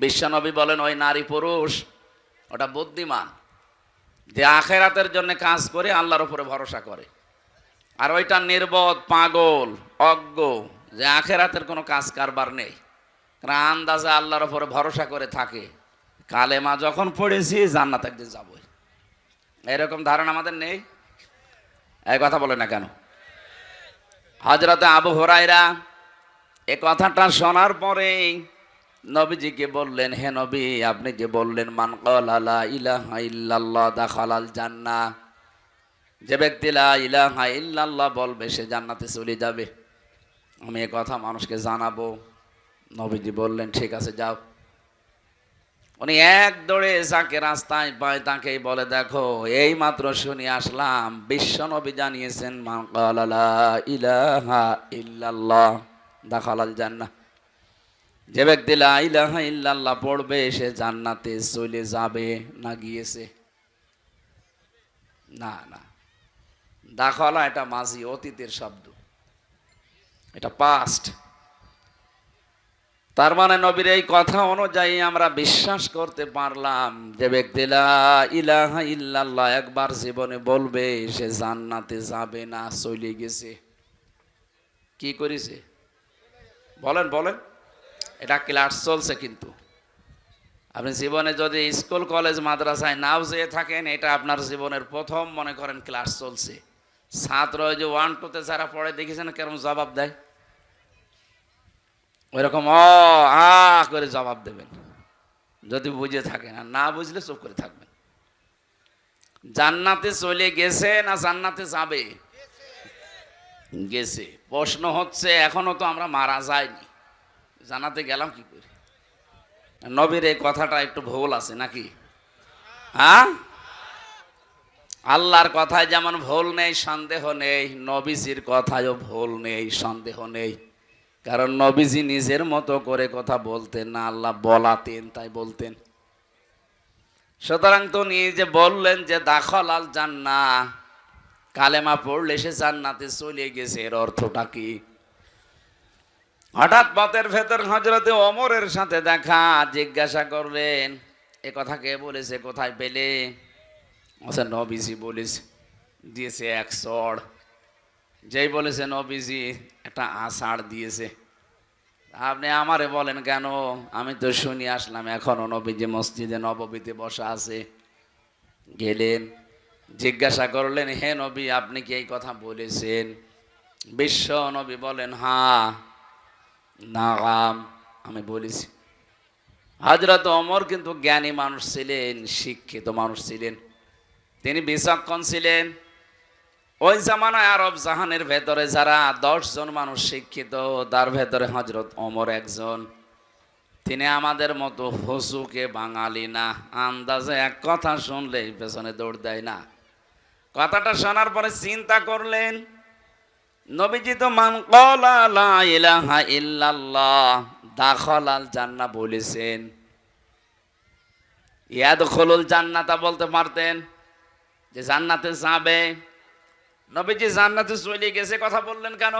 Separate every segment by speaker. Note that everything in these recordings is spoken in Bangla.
Speaker 1: বিশ্বনবী বলেন ওই নারী পুরুষ ওটা বুদ্ধিমান, যে আখেরাতের জন্য কাজ করে আল্লাহর উপরে ভরসা করে। আর ওইটা নির্বোধ, পাগল, অজ্ঞ, যে আখেরাতের কোনো কাজ কারবার নেই, কারণ আন্দাজে আল্লাহর উপরে ভরসা করে থাকে, কালেমা যখন পড়েছি জান্নাত একদিন যাবই, এরকম ধারণা আমাদের নেই। এই কথা বলে না কেন? হযরতে আবু হুরায়রা এ কথাটা শোনার পরেই নবীজিকে বললেন, হে নবী, আপনি যে বললেন মান ক্বালা লা ইলাহা ইল্লাল্লাহ দাখালাল জান্নাহ, যে ব্যক্তি লা ইলাহা ইল্লাল্লাহ বলবে সে জান্নাতে চলে যাবে, আমি এ কথা মানুষকে জানাবো। নবীজি বললেন ঠিক আছে যাও। উনি এক দৌড়ে যাকে রাস্তায় পায় তাকেই বলে, দেখো এই মাত্র শুনে আসলাম বিশ্ব নবী জানিয়েছেন মান ক্বালা লা ইলাহা ইল্লাল্লাহ দাখালাল জান্নাহ, যে ব্যক্তি লা ইলাহা ইল্লাল্লাহ পড়বে সে জান্নাতে চলে যাবে। না গিয়েছে? না না, দাখালা এটা মাজি, অতীতের শব্দ, এটা পাস্ট। তার মানে নবীর এই কথা অনুযায়ী আমরা বিশ্বাস করতে পারলাম যে ব্যক্তি লা ইলাহা ইল্লাল্লাহ একবার জীবনে বলবে সে জান্নাতে যাবে না, চলে গেছে। কি করেছে বলেন বলেন? এটা ক্লাস চলছে, কিন্তু আপনি জীবনে যদি স্কুল কলেজ মাদ্রাসায় নাও যেয়ে থাকেন, এটা আপনার জীবনের প্রথম মনে করেন ক্লাস চলছে। ছাত্র ওই যে 1 2 তে যারা পড়ে দেখেছেন কেরম জবাব দেয়, ওইরকম করে জবাব দেবেন যদি বুঝে থাকেন, আর না বুঝলে চুপ করে থাকবেন। জান্নাতে চলে গেছে না জান্নাতে যাবে? গেছে। প্রশ্ন হচ্ছে এখনো তো আমরা মারা যাইনি, জান্নাতে গেলাম কি করে? নবীর এই কথাটা একটু ভুল আছে নাকি? হ্যাঁ, আল্লাহর কথায় যেমন ভুল নেই সন্দেহ নেই, নবীজির কথায়ও ভুল নেই সন্দেহ নেই। কারণ নবীজি নিজের মতো করে কথা বলতেন না, আল্লাহ বলাতেন তাই বলতেন। সুতরাং তো নিয়ে যে বললেন যে দাখালাল জান্নাহ, কালেমা পড়লে সে জান্নাতে চলে গেছে, এর অর্থটা কি? হঠাৎ পথের ভেতর হযরতে ওমরের সাথে দেখা, জিজ্ঞাসা করলেন এ কথা কে বলেছে, কোথায় পেলে? আচ্ছা নবীজি বলেছে, দিয়েছে এক চড়। যেই বলেছে নবীজি একটা আষাঢ় দিয়েছে। আপনি আমারে বলেন কেন? আমি তো শুনি আসলাম এখনো নবীজি মসজিদে নববীতে বসা আছে। গেলেন, জিজ্ঞাসা করলেন হে নবী আপনি কি এই কথা বলেছেন? বিশ্ব নবী বলেন হ্যাঁ নাগাম, আমি বলেছি। হযরত ওমর কিন্তু জ্ঞানী মানুষ ছিলেন, শিক্ষিত মানুষ ছিলেন, তিনি বিচক্ষণ ছিলেন। ওই জামানায় আরব জাহানের ভেতরে যারা 10 জন মানুষ শিক্ষিত, তার ভেতরে হযরত ওমর একজন। তিনি আমাদের মতো হুসুকে বাঙালি না, আন্দাজে এক কথা শুনলে পেছনে দৌড় দেয় না। কথাটা শোনার পরে চিন্তা করলেন, নবীজি তো মান ক্বালা লা ইলাহা ইল্লাল্লাহ দাখালাল জান্নাহ বলেছেন, ইয়াদখুলুল জান্নাতা বলতে পারতেন, যে জান্নাতে যাবে। নবীজি জান্নাতে চলে গেছে কথা বললেন কেন?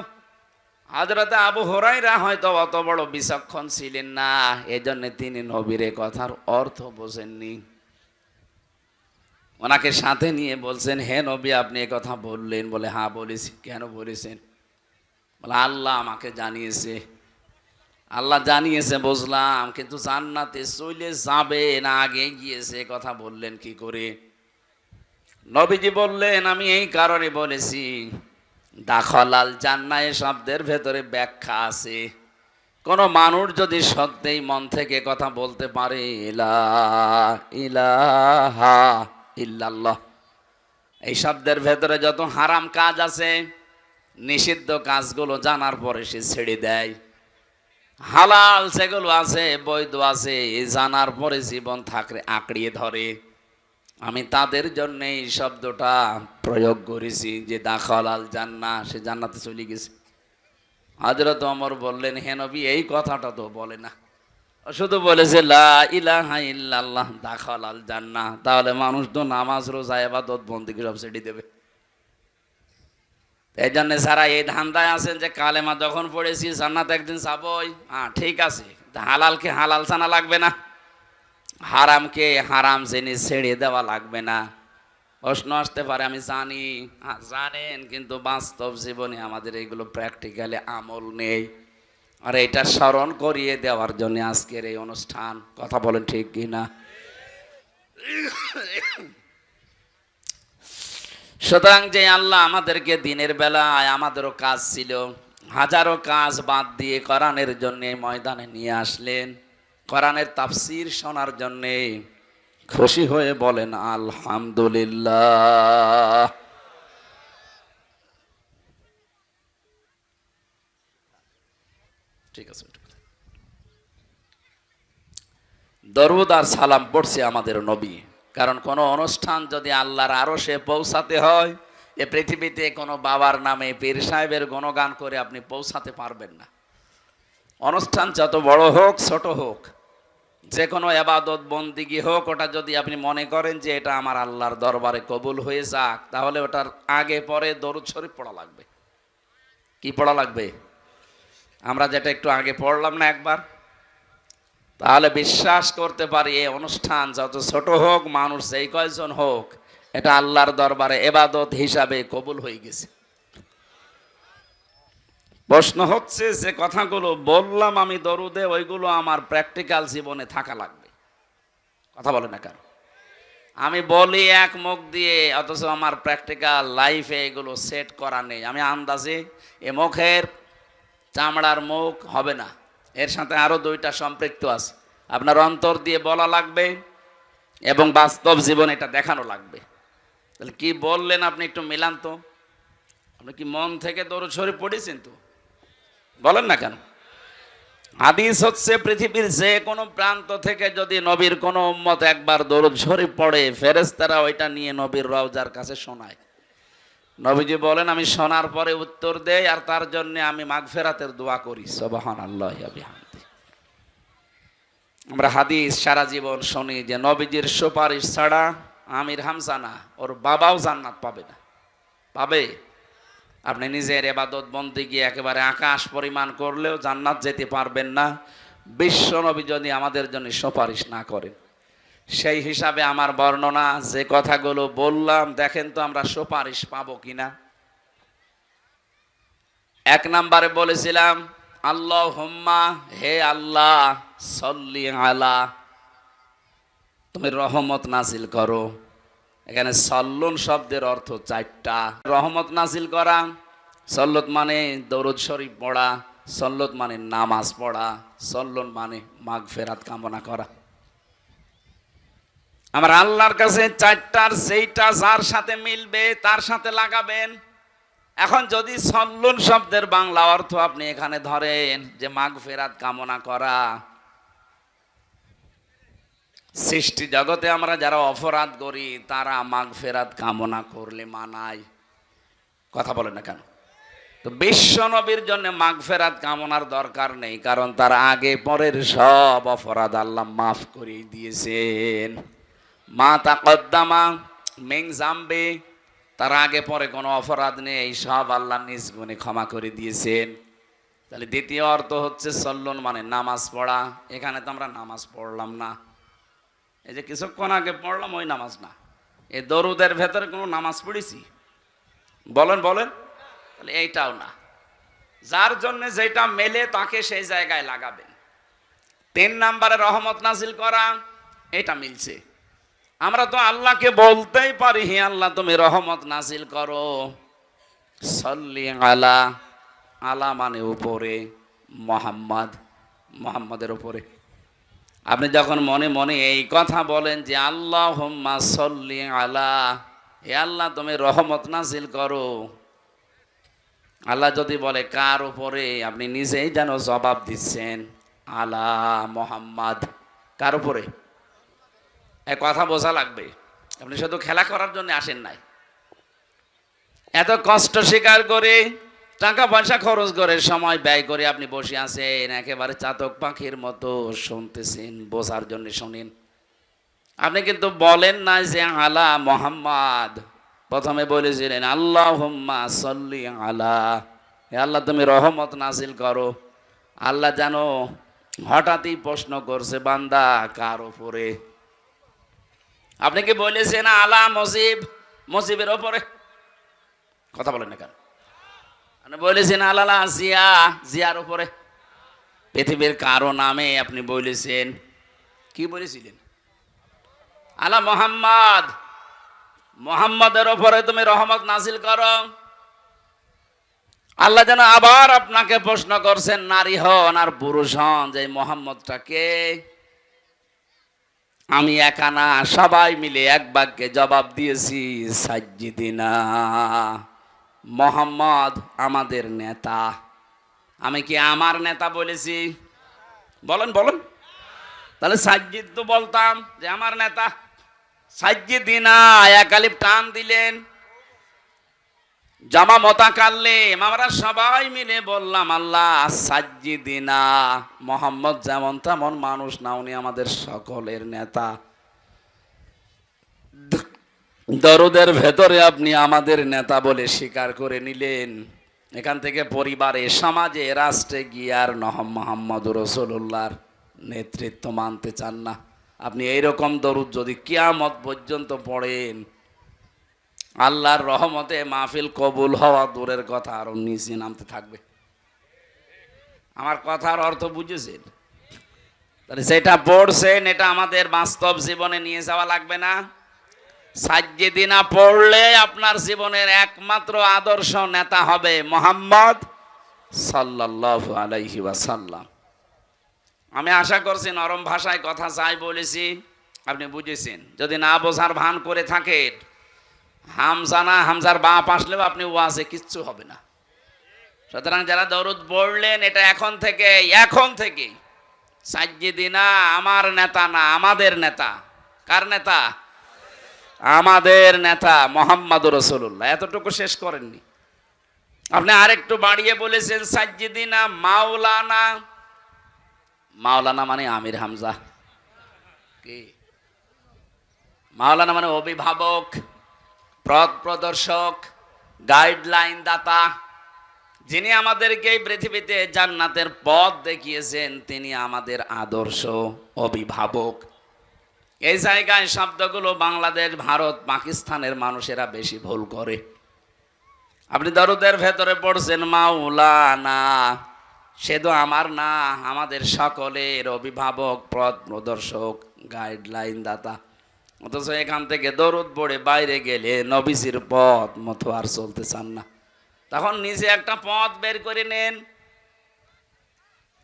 Speaker 1: হযরতে আবু হুরায়রা হয়তো অত বড় বিচক্ষণ ছিলেন না, এজন্য তিনি নবীর কথার অর্থ বোঝেননি। ওনাকে সাথে নিয়ে বলছেন হে নবী আপনি এ কথা বললেন? বলে হ্যাঁ বলেছি। কেন বলেছেন? বলে আল্লাহ আমাকে জানিয়েছে। আল্লাহ জানিয়েছে বুঝলাম, কিন্তু জান্নাতে চলে যাবে না আগে গিয়েছে কথা বললেন কি করে? নবীজি বললেন আমি এই কারণে বলেছি, দাখালাল জান্নাহ শব্দের ভেতরে ব্যাখ্যা আছে। কোন মানুষ যদি সত্যিই মন থেকে কথা বলতে পারে লা ইলাহা ইল্লাল্লাহ, এই শব্দের ভেতরে যত হারাম কাজ আছে, নিষিদ্ধ কাজগুলো জানার পরে সে ছেড়ে দেয়, হালাল যেগুলো আছে বৈধ আছে জানার পরে জীবন থাকলে আঁকড়িয়ে ধরে, আমি তাদের জন্য এই শব্দটা প্রয়োগ করেছি যে দাখালাল জান্নাহ, সে জান্নাতে চলে গেছে। হযরত ওমর বললেন হে নবী এই কথাটা তো বলে না, শুধু বলেছে লা ইলাহা ইল্লাল্লাহ দাখালাল জান্নাহ। তাহলে মানুষ তো নামাজ রোজা ইবাদত বন্দেগী সব ছেড়ে দেবে। এই জন্য যারা এই ধান্দায় আছেন যে কালেমা যখন পড়েছি জান্নাত একদিন যাবই, হ্যাঁ ঠিক আছে, হালালকে হালাল জানা লাগবে না। হারামকে হারাম জিনিস ছেড়ে দেওয়া লাগবে না। প্রশ্ন আসতে পারে, আমি জানি, জানেন, কিন্তু বাস্তব জীবনে আমাদের এইগুলো প্র্যাকটিক্যালি আমল নেই। আর এটা স্মরণ করিয়ে দেওয়ার জন্য আজকের এই অনুষ্ঠান। কথা বলেন ঠিক কি না? সুতরাং যে আল্লাহ আমাদেরকে দিনের বেলায়, আমাদেরও কাজ ছিল, হাজারো কাজ বাদ দিয়ে কোরআনের জন্য ময়দানে নিয়ে আসলেন, কোরআনের তাফসীর শোনার জন্যে। খুশি হয়ে বলেন আলহামদুলিল্লাহ। ঠিক আছে, দরুদ আর সালাম পড়ছে আমাদের নবী। কারণ কোনো অনুষ্ঠান যদি আল্লাহর আরশে পৌঁছাতে হয়, এ পৃথিবীতে কোনো বাবার নামে পীর সাহেবের গুণগান করে আপনি পৌঁছাতে পারবেন না। অনুষ্ঠান যত বড় হোক ছোট হোক, যে কোনো এবাদত বন্দিগি হোক, ওটা যদি আপনি মনে করেন যে এটা আমার আল্লাহর দরবারে কবুল হয়ে যাক, তাহলে ওটার আগে পরে দরুদ শরীফ পড়া লাগবে। কি পড়া লাগবে? আমরা যেটা একটু আগে পড়লাম না একবার, তাহলে বিশ্বাস করতে পারি এই অনুষ্ঠান যত ছোট হোক, মানুষ যেই কয়জন হোক, এটা আল্লাহর দরবারে এবাদত হিসাবে কবুল হয়ে গেছে। প্রশ্ন হচ্ছে, যে কথাগুলো বললাম আমি দরুদে, ওইগুলো আমার প্র্যাকটিক্যাল জীবনে থাকা লাগবে। কথা বলে না কেন? আমি বলি এক মুখ দিয়ে, অথচ আমার প্র্যাকটিক্যাল লাইফে এগুলো সেট করা নেই। আমি আন্দাজে এ মুখের চামড়ার মুখ হবে না, এর সাথে আরো দুইটা সম্পৃক্ত আছে। আপনার অন্তর দিয়ে বলা লাগবে এবং বাস্তব জীবন এটা দেখানো লাগবে। তাহলে কি বললেন আপনি একটু মিলান তো। আপনি কি মন থেকে দরুদ শরীফ পড়েছেন? তো বলেন না কেন? হাদিস হচ্ছে, পৃথিবীর যে কোনো প্রান্ত থেকে যদি নবীর কোনো উম্মত একবার দরুদ শরীফ পড়ে, ফেরেশতারা ওইটা নিয়ে নবীর রওজার কাছে শোনায়। নবীজি বলেন, আমি শোনার পরে উত্তর দেই, আর তার জন্য আমি মাগফিরাতের দোয়া করি। সুবহানাল্লাহি ওয়া বিহামদিহি। আমরা হাদিস সারা জীবন শুনি যে নবীজির সুপারিশ ছাড়া আমির হামজা না, ওর বাবাও জান্নাত পাবে না। পাবে? আপনি নিজের ইবাদত বন্দেগী একেবারে আকাশ পরিমাণ করলেও জান্নাত যেতে পারবেন না, বিশ্ব নবী যদি আমাদের জন্য সুপারিশ না করেন। সেই হিসাবে আমার বর্ণনা, যে কথাগুলো বললাম, দেখেন তো আমরা সুপারিশ পাবো কিনা। এক নম্বরে বলেছিলাম, আল্লাহুম্মা, হে আল্লাহ, সল্লি আলা, তুমি রহমত নাজিল করো। এখানে সল্লুন শব্দের অর্থ চারটা। রহমত নাজিল করা, সল্লত মানে দরুদ শরীফ পড়া, সল্লত মানে নামাজ পড়া, সল্লুন মানে মাগফিরাত কামনা করা। আমার আল্লাহর কাছে চারটার যেইটা যার সাথে মিলবে তার সাথে লাগাবেন। এখন যদি সল্লুন শব্দের বাংলা অর্থ আপনি এখানে ধরেন যে মাগফিরাত কামনা করা, সৃষ্টি জগতে আমরা যারা অপরাধ করি তারা মাগফিরাত কামনা করলে মানায়। কথা বলে না কেন? তো বিশ্ব নবীর জন্য মাগফিরাত কামনার দরকার নেই, কারণ তার আগে পরের সব অপরাধ আল্লাহ মাফ করে দিয়েছেন। মা তাকদ্দামা মিন জামবি, তার আগে পরে কোনো অপরাধ নেই, এই সব আল্লাহ নিজ গুণে ক্ষমা করে দিয়েছেন। তাহলে দ্বিতীয় অর্থ হচ্ছে সল্লুন মানে নামাজ পড়া। এখানে তো আমরা নামাজ পড়লাম না, এই যে কিছুক্ষণ আগে পড়লাম ওই নামাজ না। এই দরুদের ভেতরে কোনো নামাজ পড়েছি? বলেন বলেন। তাহলে এইটাও না। যার জন্য যেটা মেলে তাকে সেই জায়গায় লাগাবেন। 3 নম্বরে রহমত নাজিল করা, এটা মিলছে। আমরা তো আল্লাহকে বলতেই পারি, হে আল্লাহ তুমি রহমত নাজিল করো। সল্লি আলা, আলা মানে উপরে, মোহাম্মদ, মোহাম্মদের উপরে। আপনি যখন মনে মনে এই কথা বলেন যে আল্লাহুম্মা সল্লি আলা, হে আল্লাহ তুমি রহমত নাজিল করো, আল্লাহ যদি বলে কার উপরে, আপনি নিজেই যেন জবাব দিচ্ছেন আলা মোহাম্মদ। কার উপরে? এই কথা বোঝা লাগবে। আপনি শুধু খেলা করার জন্য আসেন নাই, এত কষ্ট স্বীকার করে, টাকা পয়সা খরচ করে, সময় ব্যয় করে আপনি বসে আছেন, একেবারে চাতক পাখির মতো শুনতেছেন, বোঝার জন্য শুনেন। আপনি কিন্তু বলেন না যে আলা মোহাম্মদ, প্রথমে বলেছিলেন আল্লাহুম্মা সল্লি আলা, হে আল্লাহ তুমি রহমত নাজিল করো। আল্লাহ জানো হঠাৎই প্রশ্ন করছে, বান্দা কার উপরে? আপনি কি বলেছেন আলা মজিব, মজিবের ওপরে? কথা বলেন না কেন? আপনি বলেছেন আলালা জিয়া, জিয়ার উপরে? পৃথিবীর কারো নামে আপনি বলেছেন? কি বলেছিলেন? আলা মোহাম্মদ, মোহাম্মদের ওপরে তুমি রহমত নাজিল করো। আল্লাহ যেন আবার আপনাকে প্রশ্ন করছেন, নারী হন আর পুরুষ হন, যে মোহাম্মদটা কে? আমি একা না, সবাই মিলে এক বাক্যে জবাব দিয়েছি, সাজ্জিদিনা, মোহাম্মদ আমাদের নেতা। আমি কি আমার নেতা বলেছি? বলেন বলেন। তাহলে সাজ্জিদ তো বলতাম যে আমার নেতা। সাজ্জিদিনা এক আলিফ টান দিলেন, জামা মোতাকাল্লিম, আমরা সবাই মিলে বললাম আল্লাহ সাজ্জিদিনা, মোহাম্মদ যেমন তেমন মানুষ না, উনি আমাদের সকলের নেতা। দরুদের ভেতরে আপনি আমাদের নেতা বলে স্বীকার করে নিলেন। এখান থেকে পরিবারে, সমাজে, রাষ্ট্রে গিয়ে আর মোহাম্মদ রাসূলুল্লাহর নেতৃত্ব মানতে চান না। আপনি এইরকম দরুদ যদি কিয়ামত পর্যন্ত পড়েন, আল্লাহর রহমতে মাহফিল কবুল হওয়া দূরের কথা, আরো নিচে নামতে থাকবে। আমার কথার অর্থ বুঝেছেন? তাহলে সেটা পড়ছেন, এটা আমাদের বাস্তব জীবনে নিয়ে যাওয়া লাগবে না? সাজ্জিদিনা পড়লে আপনার জীবনের একমাত্র আদর্শ নেতা হবে মুহাম্মদ সাল্লাল্লাহু আলাইহি ওয়াসাল্লাম। আমি আশা করছি নরম ভাষায় কথা চাই বলেছি, আপনি বুঝেছেন। যদি না বোঝার ভান করে থাকেন, হামজা না হামজার বাপ আসলেও আপনি ওয়াজে কিচ্ছু হবে না। সুতরাং যারা দরুদ পড়লেন, এটা এখন থেকে সাজ্জিদিনা আমার নেতা না, আমাদের নেতা। কার নেতা? আমাদের নেতা মুহাম্মদুর রাসূলুল্লাহ। এতটুকু শেষ করেননি, আপনি আরেকটু বাড়িয়ে বলেছেন সাজ্জিদিনা মাওলানা। মাওলানা মানে আমির হামজা। কি মাওলানা? মানে অভিভাবক, পথ প্রদর্শক, গাইডলাইন দাতা, যিনি আমাদেরকে এই পৃথিবীতে জান্নাতের পথ দেখিয়েছেন, তিনি আমাদের আদর্শ অভিভাবক। এই জায়গায় শব্দগুলো বাংলাদেশ, ভারত, পাকিস্তানের মানুষেরা বেশি ভুল করে। আপনি দরুদের ভেতরে পড়ছেন মাওলানা, সে তো আমার না, আমাদের সকলের অভিভাবক, পথ প্রদর্শক, গাইডলাইন দাতা। অথচ এখান থেকে দরুদ পড়ে বাইরে গেলে নবীজির পথ মতো আর চলতে চান না। তখন নিজে একটা পথ বের করে নেন।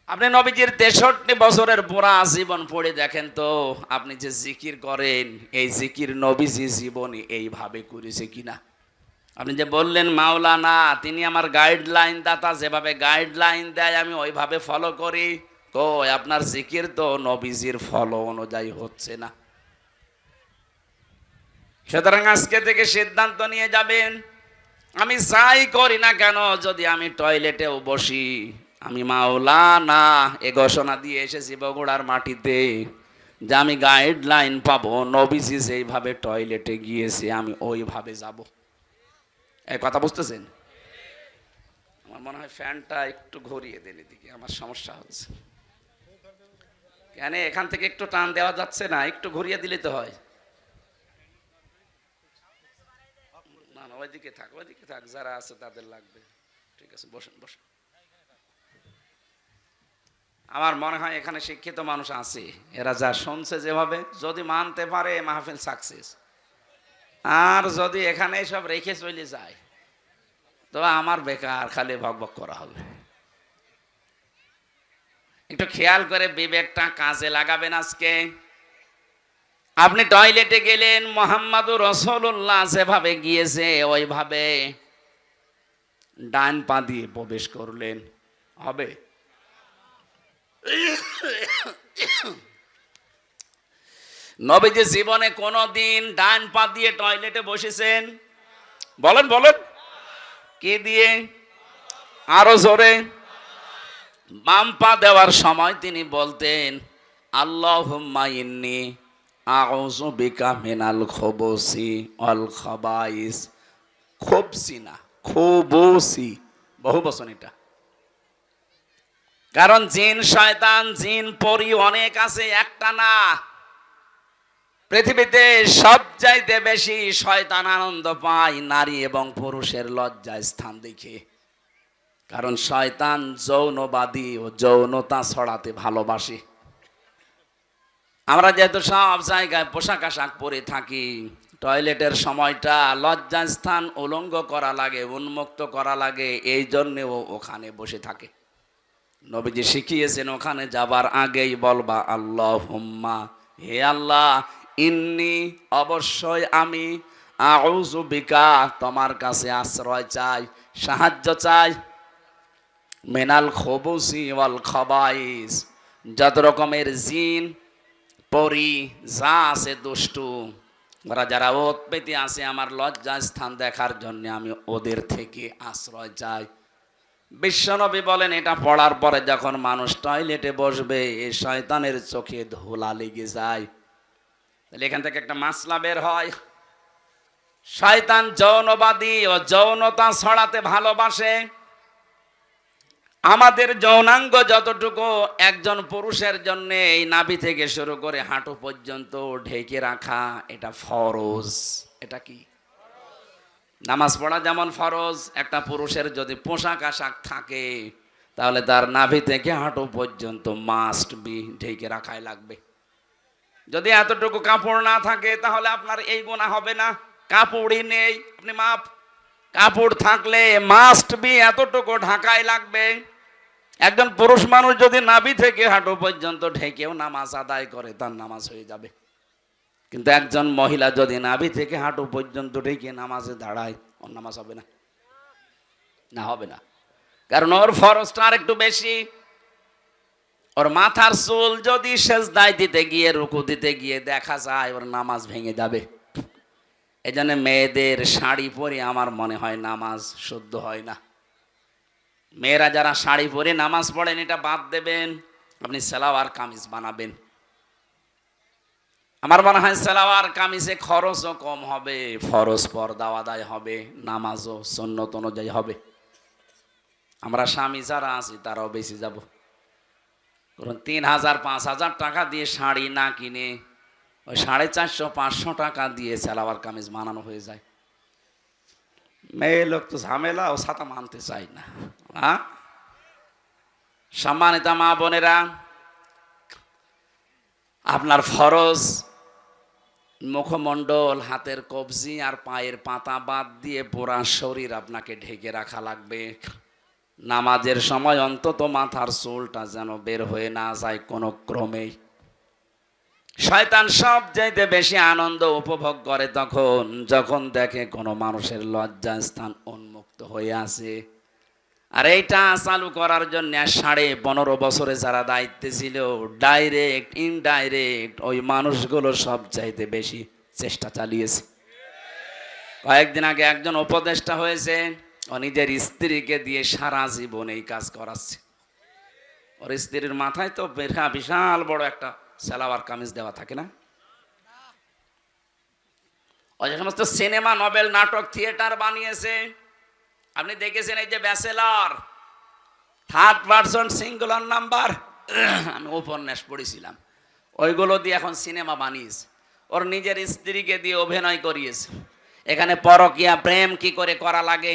Speaker 1: আপনি নবীজির 63 বছরের পুরা জীবন পড়ে দেখেন তো, আপনি যে জিকির করেন, এই জিকির নবীজি জীবনে এইভাবে করেছে কিনা? আপনি যে বললেন মাওলানা, তিনি আমার গাইডলাইন দাতা, যেভাবে গাইডলাইন দেয় আমি ওইভাবে ফলো করি। কই, আপনার জিকির তো নবীজির ফলো অনুযায়ী হচ্ছে না। সুতরাং আজকে থেকে সিদ্ধান্ত নিয়ে যাবেন, আমি যাই করি না কেন, যদি আমি টয়লেটেও বসি, আমি মাওলানা এ ঘোষণা দিয়ে এসেছি বগুড়ার মাটিতে, যে আমি গাইডলাইন পাবো, নবীজি যেইভাবে টয়লেটে গিয়েছে আমি ওইভাবে যাব। এই কথা বুঝতেছেন? আমার মনে হয় ফ্যানটা একটু ঘুরিয়ে দেন, এদিকে আমার সমস্যা হচ্ছে। কেন এখান থেকে একটু টান দেওয়া যাচ্ছে না? একটু ঘুরিয়ে দিলে তো হয়। না না, ওইদিকে থাক, যারা আছে তাদের লাগবে। ঠিক আছে, বসেন বসেন। আমার মনে হয় এখানে শিক্ষিত মানুষ আছে, এরা যা শুনছে যেভাবে, যদি মানতে পারে মাহফিল সাকসেস। আর যদি এখানে সব রেখে চলে যায়, তো আমার বেকার খালি ভকভক করা হবে। একটু খেয়াল করে বিবেকটা কাজে লাগাবেন আজকে। আপনি টয়লেটে গেলেন, মুহাম্মদুর রাসূলুল্লাহ যেভাবে গিয়েছে ওইভাবে ডান পা দিয়ে প্রবেশ করলেন, হবে? নবীজি জীবনে কোনদিন ডান পা দিয়ে টয়লেটে বসেছেন? বলেন বলেন। কি দিয়ে? আরো জোরে। বাম পা দেওয়ার সময় তিনি বলতেন আল্লাহুম্মা ইন্নী আউযু বিকা মিনাল খুবুসি ওয়াল খাবাইস। খুবসি না, খুবুসি, বহু বচন এটা। কারণ জিন শয়তান জিন পরি অনেক আছে, একটা না। পৃথিবীতে সবচাইতে বেশি শয়তান আনন্দ পায় নারী এবং পুরুষের লজ্জায় স্থান দেখে। কারণ শয়তান যৌনবাদী ও যৌনতা ছড়াতে ভালোবাসে। আমরা যেহেতু সব জায়গায় পোশাক আশাক পরে থাকি, টয়লেটের সময়টা লজ্জাস্থান উলঙ্গ করা লাগে, উন্মুক্ত করা লাগে, এই জন্যেও ওখানে বসে থাকে। নবীজি শিখিয়েছেন ওখানে যাবার আগেই বলবা আল্লাহুম্মা, হে আল্লাহ, ইন্নি, অবশ্যই আমি, আউযু বিকা, তোমার কাছে আশ্রয় চাই, সাহায্য চাই, মিনাল খুবুসি ওয়াল খাবাইস, যত রকমের জিন পরি যা আছে দুষ্টু, ওরা যারা ওত পেতে আছে আমার লজ্জা স্থান দেখার জন্য আমি ওদের থেকে আশ্রয় চাই। বিশ্বনবী বলেন এটা পড়ার পরে যখন মানুষ টয়লেটে বসবে এই শয়তানের চোখে ধুলা লেগে যায়। তাহলে এখান থেকে একটা মাসলা বের হয়, শয়তান যৌনবাদী ও যৌনতা ছড়াতে ভালোবাসে। আমাদের যৌনাঙ্গ যতটুকু একজন পুরুষের জন্য এই নাভি থেকে শুরু করে হাঁটু পর্যন্ত ঢেকে রাখা এটা ফরজ। এটা কি? নামাজ পড়া যেমন ফরজ, একটা পুরুষের যদি পোশাক আশাক থাকে তাহলে তার নাভি থেকে হাঁটু পর্যন্ত মাস্ট বি ঢেকে রাখাই লাগবে। যদি এতটুকু কাপড় না থাকে তাহলে আপনার এই গুনাহ হবে না। কাপড়ই নেই, আপনি মাপ। কাপড় থাকলে মাস্ট বি এতটুকু ঢাকাই লাগবে। একজন পুরুষ মানুষ যদি নাভি থেকে হাঁটু পর্যন্ত ঢেকেও নামাজ আদায় করে তার নামাজ হয়ে যাবে। কিন্তু একজন মহিলা যদি নাভি থেকে হাঁটু পর্যন্ত ঢেকে নামাজে দাঁড়ায়, ওর নামাজ হবে না। না, হবে না। কারণ ওর ফরজটা আর একটু বেশি। ওর মাথার চুল যদি সেজদায় দিতে গিয়ে, রুকু দিতে গিয়ে দেখা যায় ওর নামাজ ভেঙে যাবে। এই জন্য মেয়েদের শাড়ি পরে আমার মনে হয় নামাজ শুদ্ধ হয় না। মেয়েরা যারা শাড়ি পরে নামাজ পড়েন এটা বাদ দেবেন, আপনি সালোয়ার কামিজ বানাবেন। আমার মনে হয় সালোয়ার কামিজে খরচও কম হবে, ফরজ পর্দাও আদায় হবে, নামাজও সুন্নত অনুযায়ী হবে। আমরা স্বামী যারা আছি তারাও বেশি যাব। কারণ 3000 5000 টাকা দিয়ে শাড়ি না কিনে ওই 450 500 টাকা দিয়ে সালোয়ার কামিজ বানানো হয়ে যায়। মেয়ে লোক তো ঝামেলা, ও ছাতা মানতে চাই না। হ্যাঁ, সম্মানিত মা বোনেরা, আপনার ফরজ মুখমণ্ডল, হাতের কবজি আর পায়ের পাতা বাদ দিয়ে পুরা শরীর আপনাকে ঢেকে রাখা লাগবে। নামাজের সময় অন্তত মাথার চুলটা যেন বের হয়ে না যায় কোনো ক্রমেই। শয়তান সবচাইতে বেশি আনন্দ উপভোগ করে তখন যখন দেখে কোনো মানুষের লজ্জাস্থান উন্মুক্ত হয়ে আছে। আর এইটা চালু করার জন্য 15.5 বছরে যারা দায়িত্বে ছিল, ডাইরেক্ট ইনডাইরেক্ট ওই মানুষগুলো সবচাইতে বেশি চেষ্টা চালিয়েছে। কয়েকদিন আগে একজন উপদেষ্টা হয়েছে, ও নিজের স্ত্রীকে দিয়ে সারা জীবন এই কাজ করাচ্ছে। ওর স্ত্রীর মাথায় তো বিশাল বড় একটা সালোয়ার কামিজ দেওয়া থাকে না। ওই যে সমস্ত সিনেমা, নভেল, নাটক, থিয়েটার বানিয়েছে, আপনি দেখেছেন এই যে bachelor, third person singular number, আমি উপন্যাস পড়েছিলাম, ওইগুলো দিয়ে এখন সিনেমা বানিয়েছে। ওর নিজের স্ত্রীকে দিয়ে অভিনয় করিয়েছে। এখানে পরকীয়া প্রেম কি করে করা লাগে,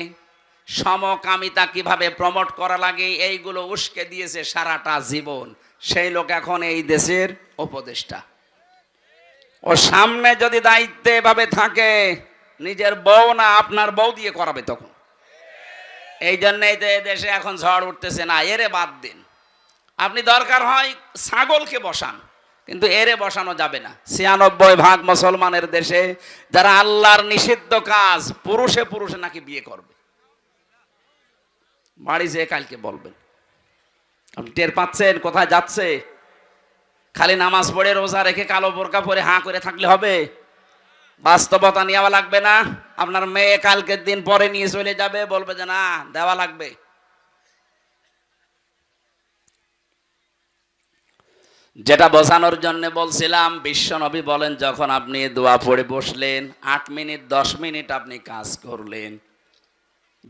Speaker 1: সমকামিতা কিভাবে প্রমোট করা লাগে, এইগুলো উস্কে দিয়েছে সারাটা জীবন। সেই লোক এখন এই দেশের উপদেষ্টা। ও সামনে যদি দায়িত্বে এভাবে থাকে, নিজের বউ না আপনার বউ দিয়ে করাবে তখন। এই জন্যই তো এই দেশে এখন ঝড় উঠতেছে, না এরে বাদ দিন। আপনি দরকার হয় ছাগলকে বসান, কিন্তু এরে বসানো যাবে না। 96% মুসলমানের দেশে যারা আল্লাহর নিষিদ্ধ কাজ, পুরুষে পুরুষে নাকি বিয়ে করবে। বাড়ি যেয়ে কালকে বলবেন। আপনি টের পাচ্ছেন কোথায় যাচ্ছে? খালি নামাজ পড়ে রোজা রেখে কালো বোরকা পরে হাঁ করে থাকলে হবে? বাস্তবতা নেওয়া লাগবে না? আপনার মেয়ে কালকের দিন পরে নিয়ে চলে যাবে, বলবে যে না দেওয়া লাগবে। যেটা বোঝানোর জন্য বলছিলাম, বিশ্বনবী বলেন যখন আপনি দোয়া পড়ে বসলেন, 8 মিনিট 10 মিনিট আপনি কাজ করলেন,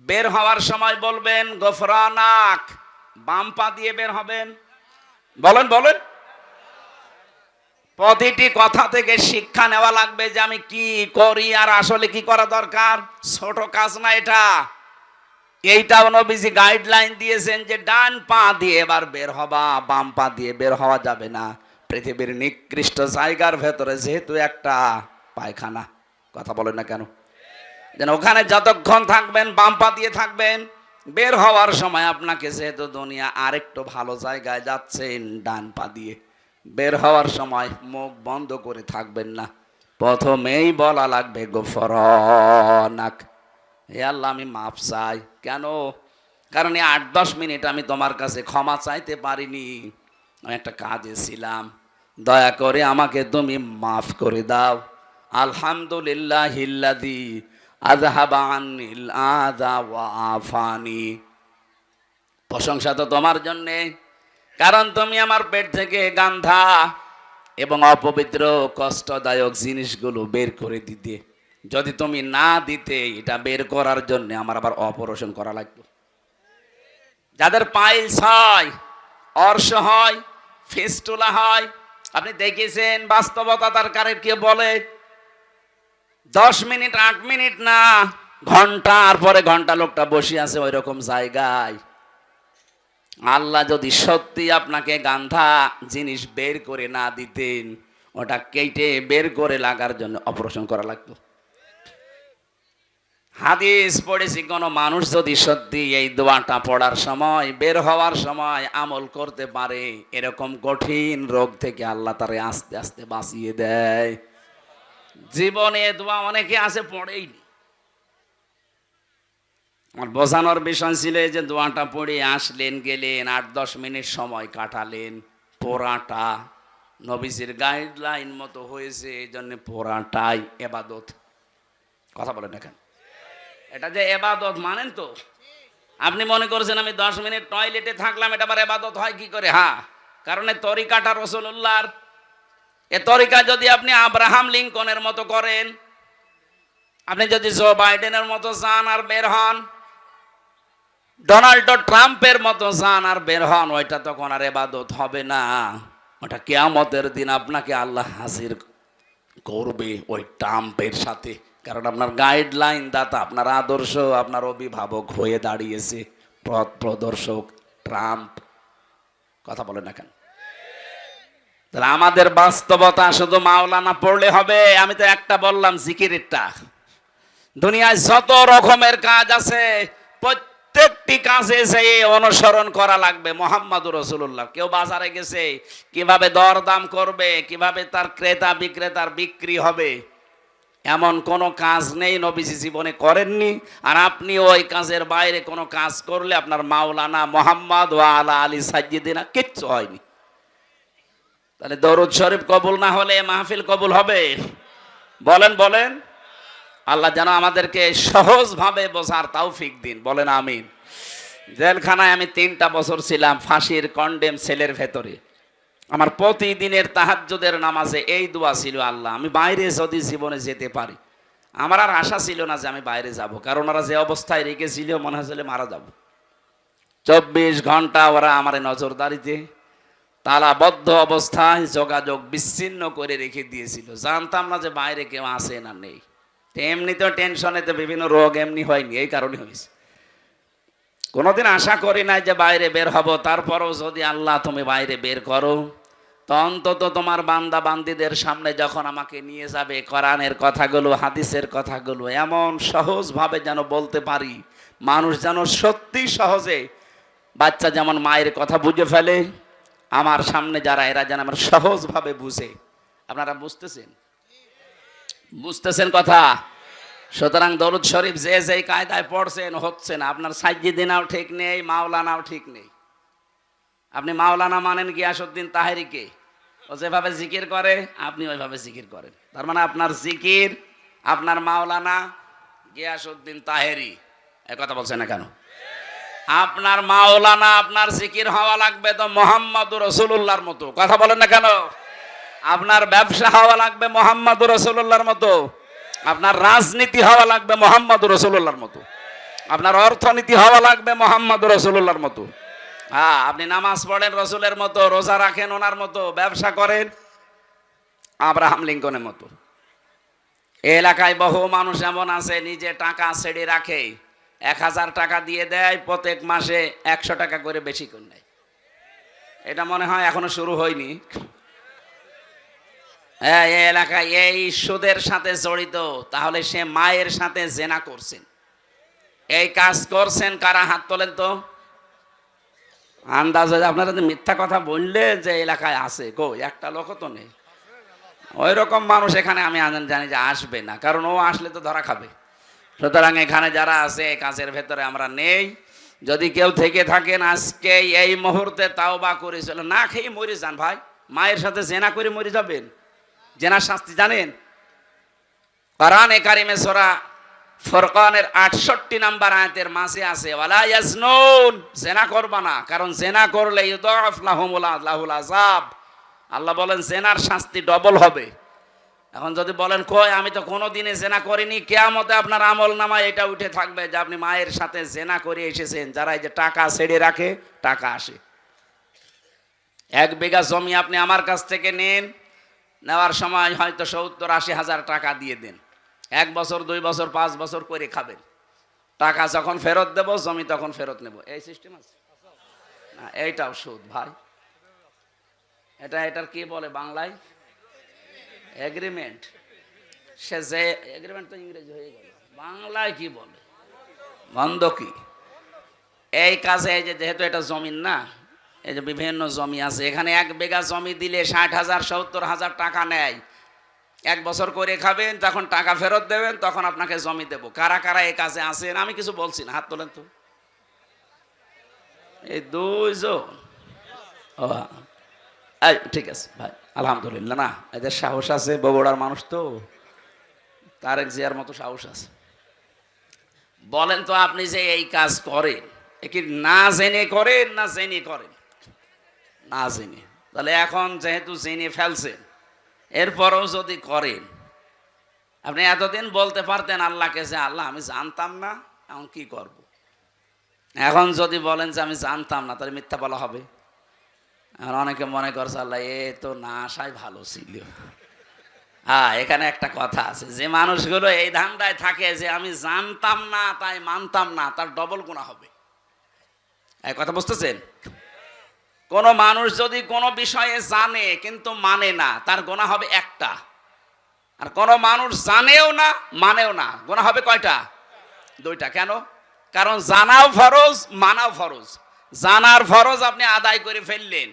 Speaker 1: বের হওয়ার সময় বলবেন গফরানাক, বাম পা দিয়ে বের হবেন? বলেন বলেন। প্রতিটি কথা থেকে শিক্ষা নেওয়া লাগবে যে আমি কি করি আর আসলে কি করা দরকার। ছোট কাজ না এটা। এইটাও নবীজি গাইডলাইন দিয়েছেন যে ডান পা দিয়ে এবার বের হবা, বাম পা দিয়ে বের হওয়া যাবে না। পৃথিবীর নিকৃষ্ট জায়গার ভেতরে যেহেতু একটা পায়খানা, কথা বলেন না কেন, যেন ওখানে যতক্ষণ থাকবেন বাম পা দিয়ে থাকবেন। বের হওয়ার সময় আপনাকে যেহেতু দুনিয়া আরেকটু ভালো জায়গায় যাচ্ছেন, ডান পা দিয়ে বের হওয়ার সময় মুখ বন্ধ করে থাকবেন না। প্রথমেই বলা লাগবে গোফরনাক, হে আল্লাহ আমি মাফ চাই। কেন? কারণ এই 8-10 মিনিট আমি তোমার কাছে ক্ষমা চাইতে পারিনি, আমি একটা কাজে ছিলাম, দয়া করে আমাকে তুমি মাফ করে দাও। আলহামদুলিল্লাহিল্লাযী আযহাবা আন্নিল আযা ওয়া আফানি, প্রশংসা তো তোমার জন্যে, কারণ তুমি আমার পেট থেকে গান্ধা এবং অপবিত্র কষ্টদায়ক জিনিসগুলো বের করে দিতে। যদি তুমি না দিতে, এটা বের করার জন্য আমার আবার অপারেশন করা লাগতো। যাদের পাইলস হয়, অর্শ হয়, ফিস্টুলা হয়, আপনি দেখেছেন বাস্তবতা তার কারের কে বলে 10 মিনিট 8 মিনিট না, ঘন্টার পরে ঘন্টা লোকটা বসে আছে ওই রকম জায়গায়। আল্লাহ যদি সত্যি আপনাকে গান্ধা জিনিস বের করে না দিতেন, ওটা কেটে বের করে লাগার জন্য অপারেশন করা লাগতো। হাদিস পড়েছি, কোন মানুষ যদি সত্যি এই দোয়াটা পড়ার সময়, বের হওয়ার সময় আমল করতে পারে, এরকম কঠিন রোগ থেকে আল্লাহ তারে আস্তে আস্তে বাঁচিয়ে দেয়। জীবনে দোয়া অনেকে আছে পড়েইনি। আমার বোঝানোর বিষয় ছিল যে দোয়াটা পড়ে আসলেন, গেলেন, 8-10 মিনিট সময় কাটালেন, পোড়াটা নবীজির গাইডলাইন মতো হয়েছে, এই জন্য পোড়াটাই এবাদত। কথা বলেন না কেন? এটা যে এবাদত মানেন তো? আপনি মনে করছেন আমি 10 মিনিট টয়লেটে থাকলাম, এটা আবার এবাদত হয় কি করে? হ্যাঁ, কারণ এই তরিকাটা রাসূলুল্লাহর। এ তরিকা যদি আপনি আব্রাহাম লিঙ্কনের মতো করেন, আপনি যদি জো বাইডেনের মতো যান আর বের হন, ডোনাল্ড ট্রাম্পের মতো যান আর বের হন, ওইটা তখন আর এবাদত হবে না। ওটা কিয়ামতের দিন আপনাকে আল্লাহ হাজির করবে ওই ট্রাম্পের সাথে, কারণ আপনার গাইডলাইন দাতা, আপনার আদর্শ, আপনার অভিভাবক হয়ে দাঁড়িয়েছে পথ প্রদর্শক ট্রাম্প। কথা বলেন না কেন? তাহলে আমাদের বাস্তবতা শুধু মাওলানা পড়লে হবে? আমি তো একটা বললাম জিকিরেরটা। দুনিয়ায় যত রকমের কাজ আছে, প্রত্যেকটি কাজে যে অনুসরণ করা লাগবে মুহাম্মদুর রাসূলুল্লাহ। কেউ বাজারে গেছে, কিভাবে দরদাম করবে, কিভাবে তার ক্রেতা বিক্রেতার বিক্রি হবে, এমন কোনো কাজ নেই নবীজি জীবনে করেননি। আর আপনি ওই কাজের বাইরে কোনো কাজ করলে আপনার মাওলানা মুহাম্মদ ওয়া আলা আলী সাইয়্যিদিনা কিচ্ছু হয়নি। তাহলে দরুদ শরীফ কবুল না হলে মাহফিল কবুল হবে? বলেন বলেন। আল্লাহ যেন আমাদেরকে সহজভাবে বোঝার তৌফিক দিন, বলেন আমিন। জেলখানায় আমি 3টা বছর ছিলাম, ফাঁসির কন্ডেম সেলের ভেতরে। আমার প্রতিদিনের তাহাজ্জুদের নামাজে এই দোয়া ছিল, আল্লাহ আমি বাইরে যদি জীবনে যেতে পারি। আমার আর আশা ছিল না যে আমি বাইরে যাব, কারণ ওরা যে অবস্থায় রেখেছিল মনে হয়েছিল মারা যাব। 24 ঘন্টা ওরা আমার নজরদারিতে, তালাবদ্ধ অবস্থায়, যোগাযোগ বিচ্ছিন্ন করে রেখে দিয়েছিল। জানতাম না যে বাইরে কেউ আসে না নেই। এমনিতেও টেনশনে তো বিভিন্ন রোগ এমনি হয়নি, এই কারণে হয়েছে। কোনোদিন আশা করি নাই যে বাইরে বের হব। তারপরও যদি আল্লাহ তুমি বাইরে বের করো, তো অন্তত তোমার বান্দা বান্দিদের সামনে যখন আমাকে নিয়ে যাবে, কোরআনের কথাগুলো, হাদিসের কথাগুলো এমন সহজভাবে যেন বলতে পারি, মানুষ যেন সত্যি সহজে, বাচ্চা যেমন মায়ের কথা বুঝে ফেলে, আমার সামনে যারা এরা যেন আমার সহজভাবে বুঝে। আপনারা বুঝতেছেন? বুঝতেছেন কথা? সুতরাং দরুদ শরীফ যে যেই কায়দায় পড়ছেন হচ্ছে না। আপনার সাইয়্যিদিনাও ঠিক নেই, মাওলানাও ঠিক নেই। আপনি মাওলানা মানেন গিয়াসউদ্দিন তাহেরিকে, ও যেভাবে জিকির করে আপনি ওইভাবে জিকির করেন। তার মানে আপনার জিকির, আপনার মাওলানা গিয়াসউদ্দিন তাহেরি। এই কথা বলছেন না কেন? আপনার মাওলানা, আপনার জিকির হওয়া লাগবে তো মুহাম্মদুর রাসূলুল্লাহর মতো। কথা বলেন না কেন? আপনার ব্যবসা হওয়া লাগবে মুহাম্মদুর রাসূলুল্লাহর মতো। আপনার রাজনীতি হওয়া লাগবে মুহাম্মদুর রাসূলুল্লাহর মতো। আপনার অর্থনীতি হওয়া লাগবে মুহাম্মদুর রাসূলুল্লাহর মতো। হ্যাঁ, আপনি নামাজ পড়েন রসুলের মতো, রোজা রাখেন ওনার মতো, ব্যবসা করেন আব্রাহাম লিঙ্কনের মতো। এই এলাকায় বহু মানুষ এমন আছে নিজে টাকা ছেড়ে রাখে, 1000 টাকা দিয়ে দেয়, প্রত্যেক মাসে 100 টাকা করে বেশি করে নেয়। এটা মনে হয় এখনো শুরু হয়নি। হ্যাঁ, এই এলাকায় এই সুদের সাথে জড়িত, তাহলে সে মায়ের সাথে জেনা করছেন। এই কাজ করছেন কারা, হাত তোলেন তো। আন্দাজে আপনারা যে মিথ্যা কথা বললে যে এলাকায় আছে, কই একটা লোক তো নেই। ওই রকম মানুষ এখানে আমি জানি যে আসবে না, কারণ ও আসলে তো ধরা খাবে। সুতরাং এখানে যারা আছে এই কাজের ভেতরে আমরা নেই। যদি কেউ থেকে থাকেন আজকে এই মুহূর্তে তাওবা করে চলে, না খেয়ে মরে যান ভাই। মায়ের সাথে জেনা করে মরে যাবেন? জেনার শাস্তি জানেন? কোরআনে কারিমে সূরা ফুরকানের 68 নম্বর আয়াতের মাঝে আছে, ওয়ালা ইয়াজনুন, জেনা করবা না, কারণ জেনা করলে ইউদাফ লাহুল আযাব। আল্লাহ বলেন জেনার শাস্তি ডবল হবে। এখন যদি বলেন কই আমি তো কোনোদিনে জেনা করিনি, কিয়ামতে আপনার আমল নামায় এটা উঠে থাকবে যে আপনি মায়ের সাথে জেনা করে এসেছেন। যারা এই যে টাকা ছেড়ে রাখে, টাকা আসে। 1 বিঘা জমি আপনি আমার কাছ থেকে নেন, নেওয়ার সময় হয়তো 70-80 হাজার টাকা দিয়ে দেন। 1 বছর 2 বছর 5 বছর করে খাবেন। টাকা যখন ফেরত দেব, জমি তখন ফেরত নেব। এই সিস্টেম আছে না? এইটাও সুদ ভাই। এটার কি বলে বাংলায়? এগ্রিমেন্ট। সে যে এগ্রিমেন্ট তো ইংরেজি হয়ে গেল, বাংলায় কি বলে? বন্ধকি। এই কাজে এই যে যেহেতু এটা জমিন না, এই যে বিভিন্ন জমি আছে, এখানে 1 বিঘা জমি দিলে 60,000 70,000 টাকা নেয়। 1 বছর করে খাবেন, তখন টাকা ফেরত দেবেন, তখন আপনাকে জমি দেব। কারা কারা এই কাজে আছেন আমি কিছু বলছি না, হাত তোলেন তো। এই 2 জন। ও ঠিক আছে ভাই, আলহামদুলিল্লাহ। না, এদের সাহস আছে, বগুড়ার মানুষ তো, তারেক জিয়ার মতো সাহস আছে। বলেন তো আপনি যে এই কাজ করেন, এ কি না জেনে করেন না জেনে করেন? না জেনে। তাহলে এখন যেহেতু জেনে ফেলছেন, এরপরও যদি করেন, আপনি এতদিন বলতে পারতেন আল্লাহকে যে আল্লাহ আমি জানতাম না, এখন কি করব। এখন যদি বলেন যে আমি জানতাম না, তাহলে মিথ্যা বলা হবে। এখন অনেকে মনে করছে আল্লাহ এ তো না আসাই ভালো ছিল। হ্যাঁ, এখানে একটা কথা আছে, যে মানুষগুলো এই ধান্দায় থাকে যে আমি জানতাম না তাই মানতাম না, তার ডবল গুনাহ হবে। এই কথা বুঝতেছেন? কোন মানুষ যদি কোনো বিষয়ে জানে কিন্তু মানে না, তার গুনাহ হবে একটা। আর কোন মানুষ জানেও না মানেও না, গুনাহ হবে কয়টা? 2টা। কেন? কারণ জানাও ফরজ, মানাও ফরজ। জানার ফরজ আপনি আদায় করে ফেললেন,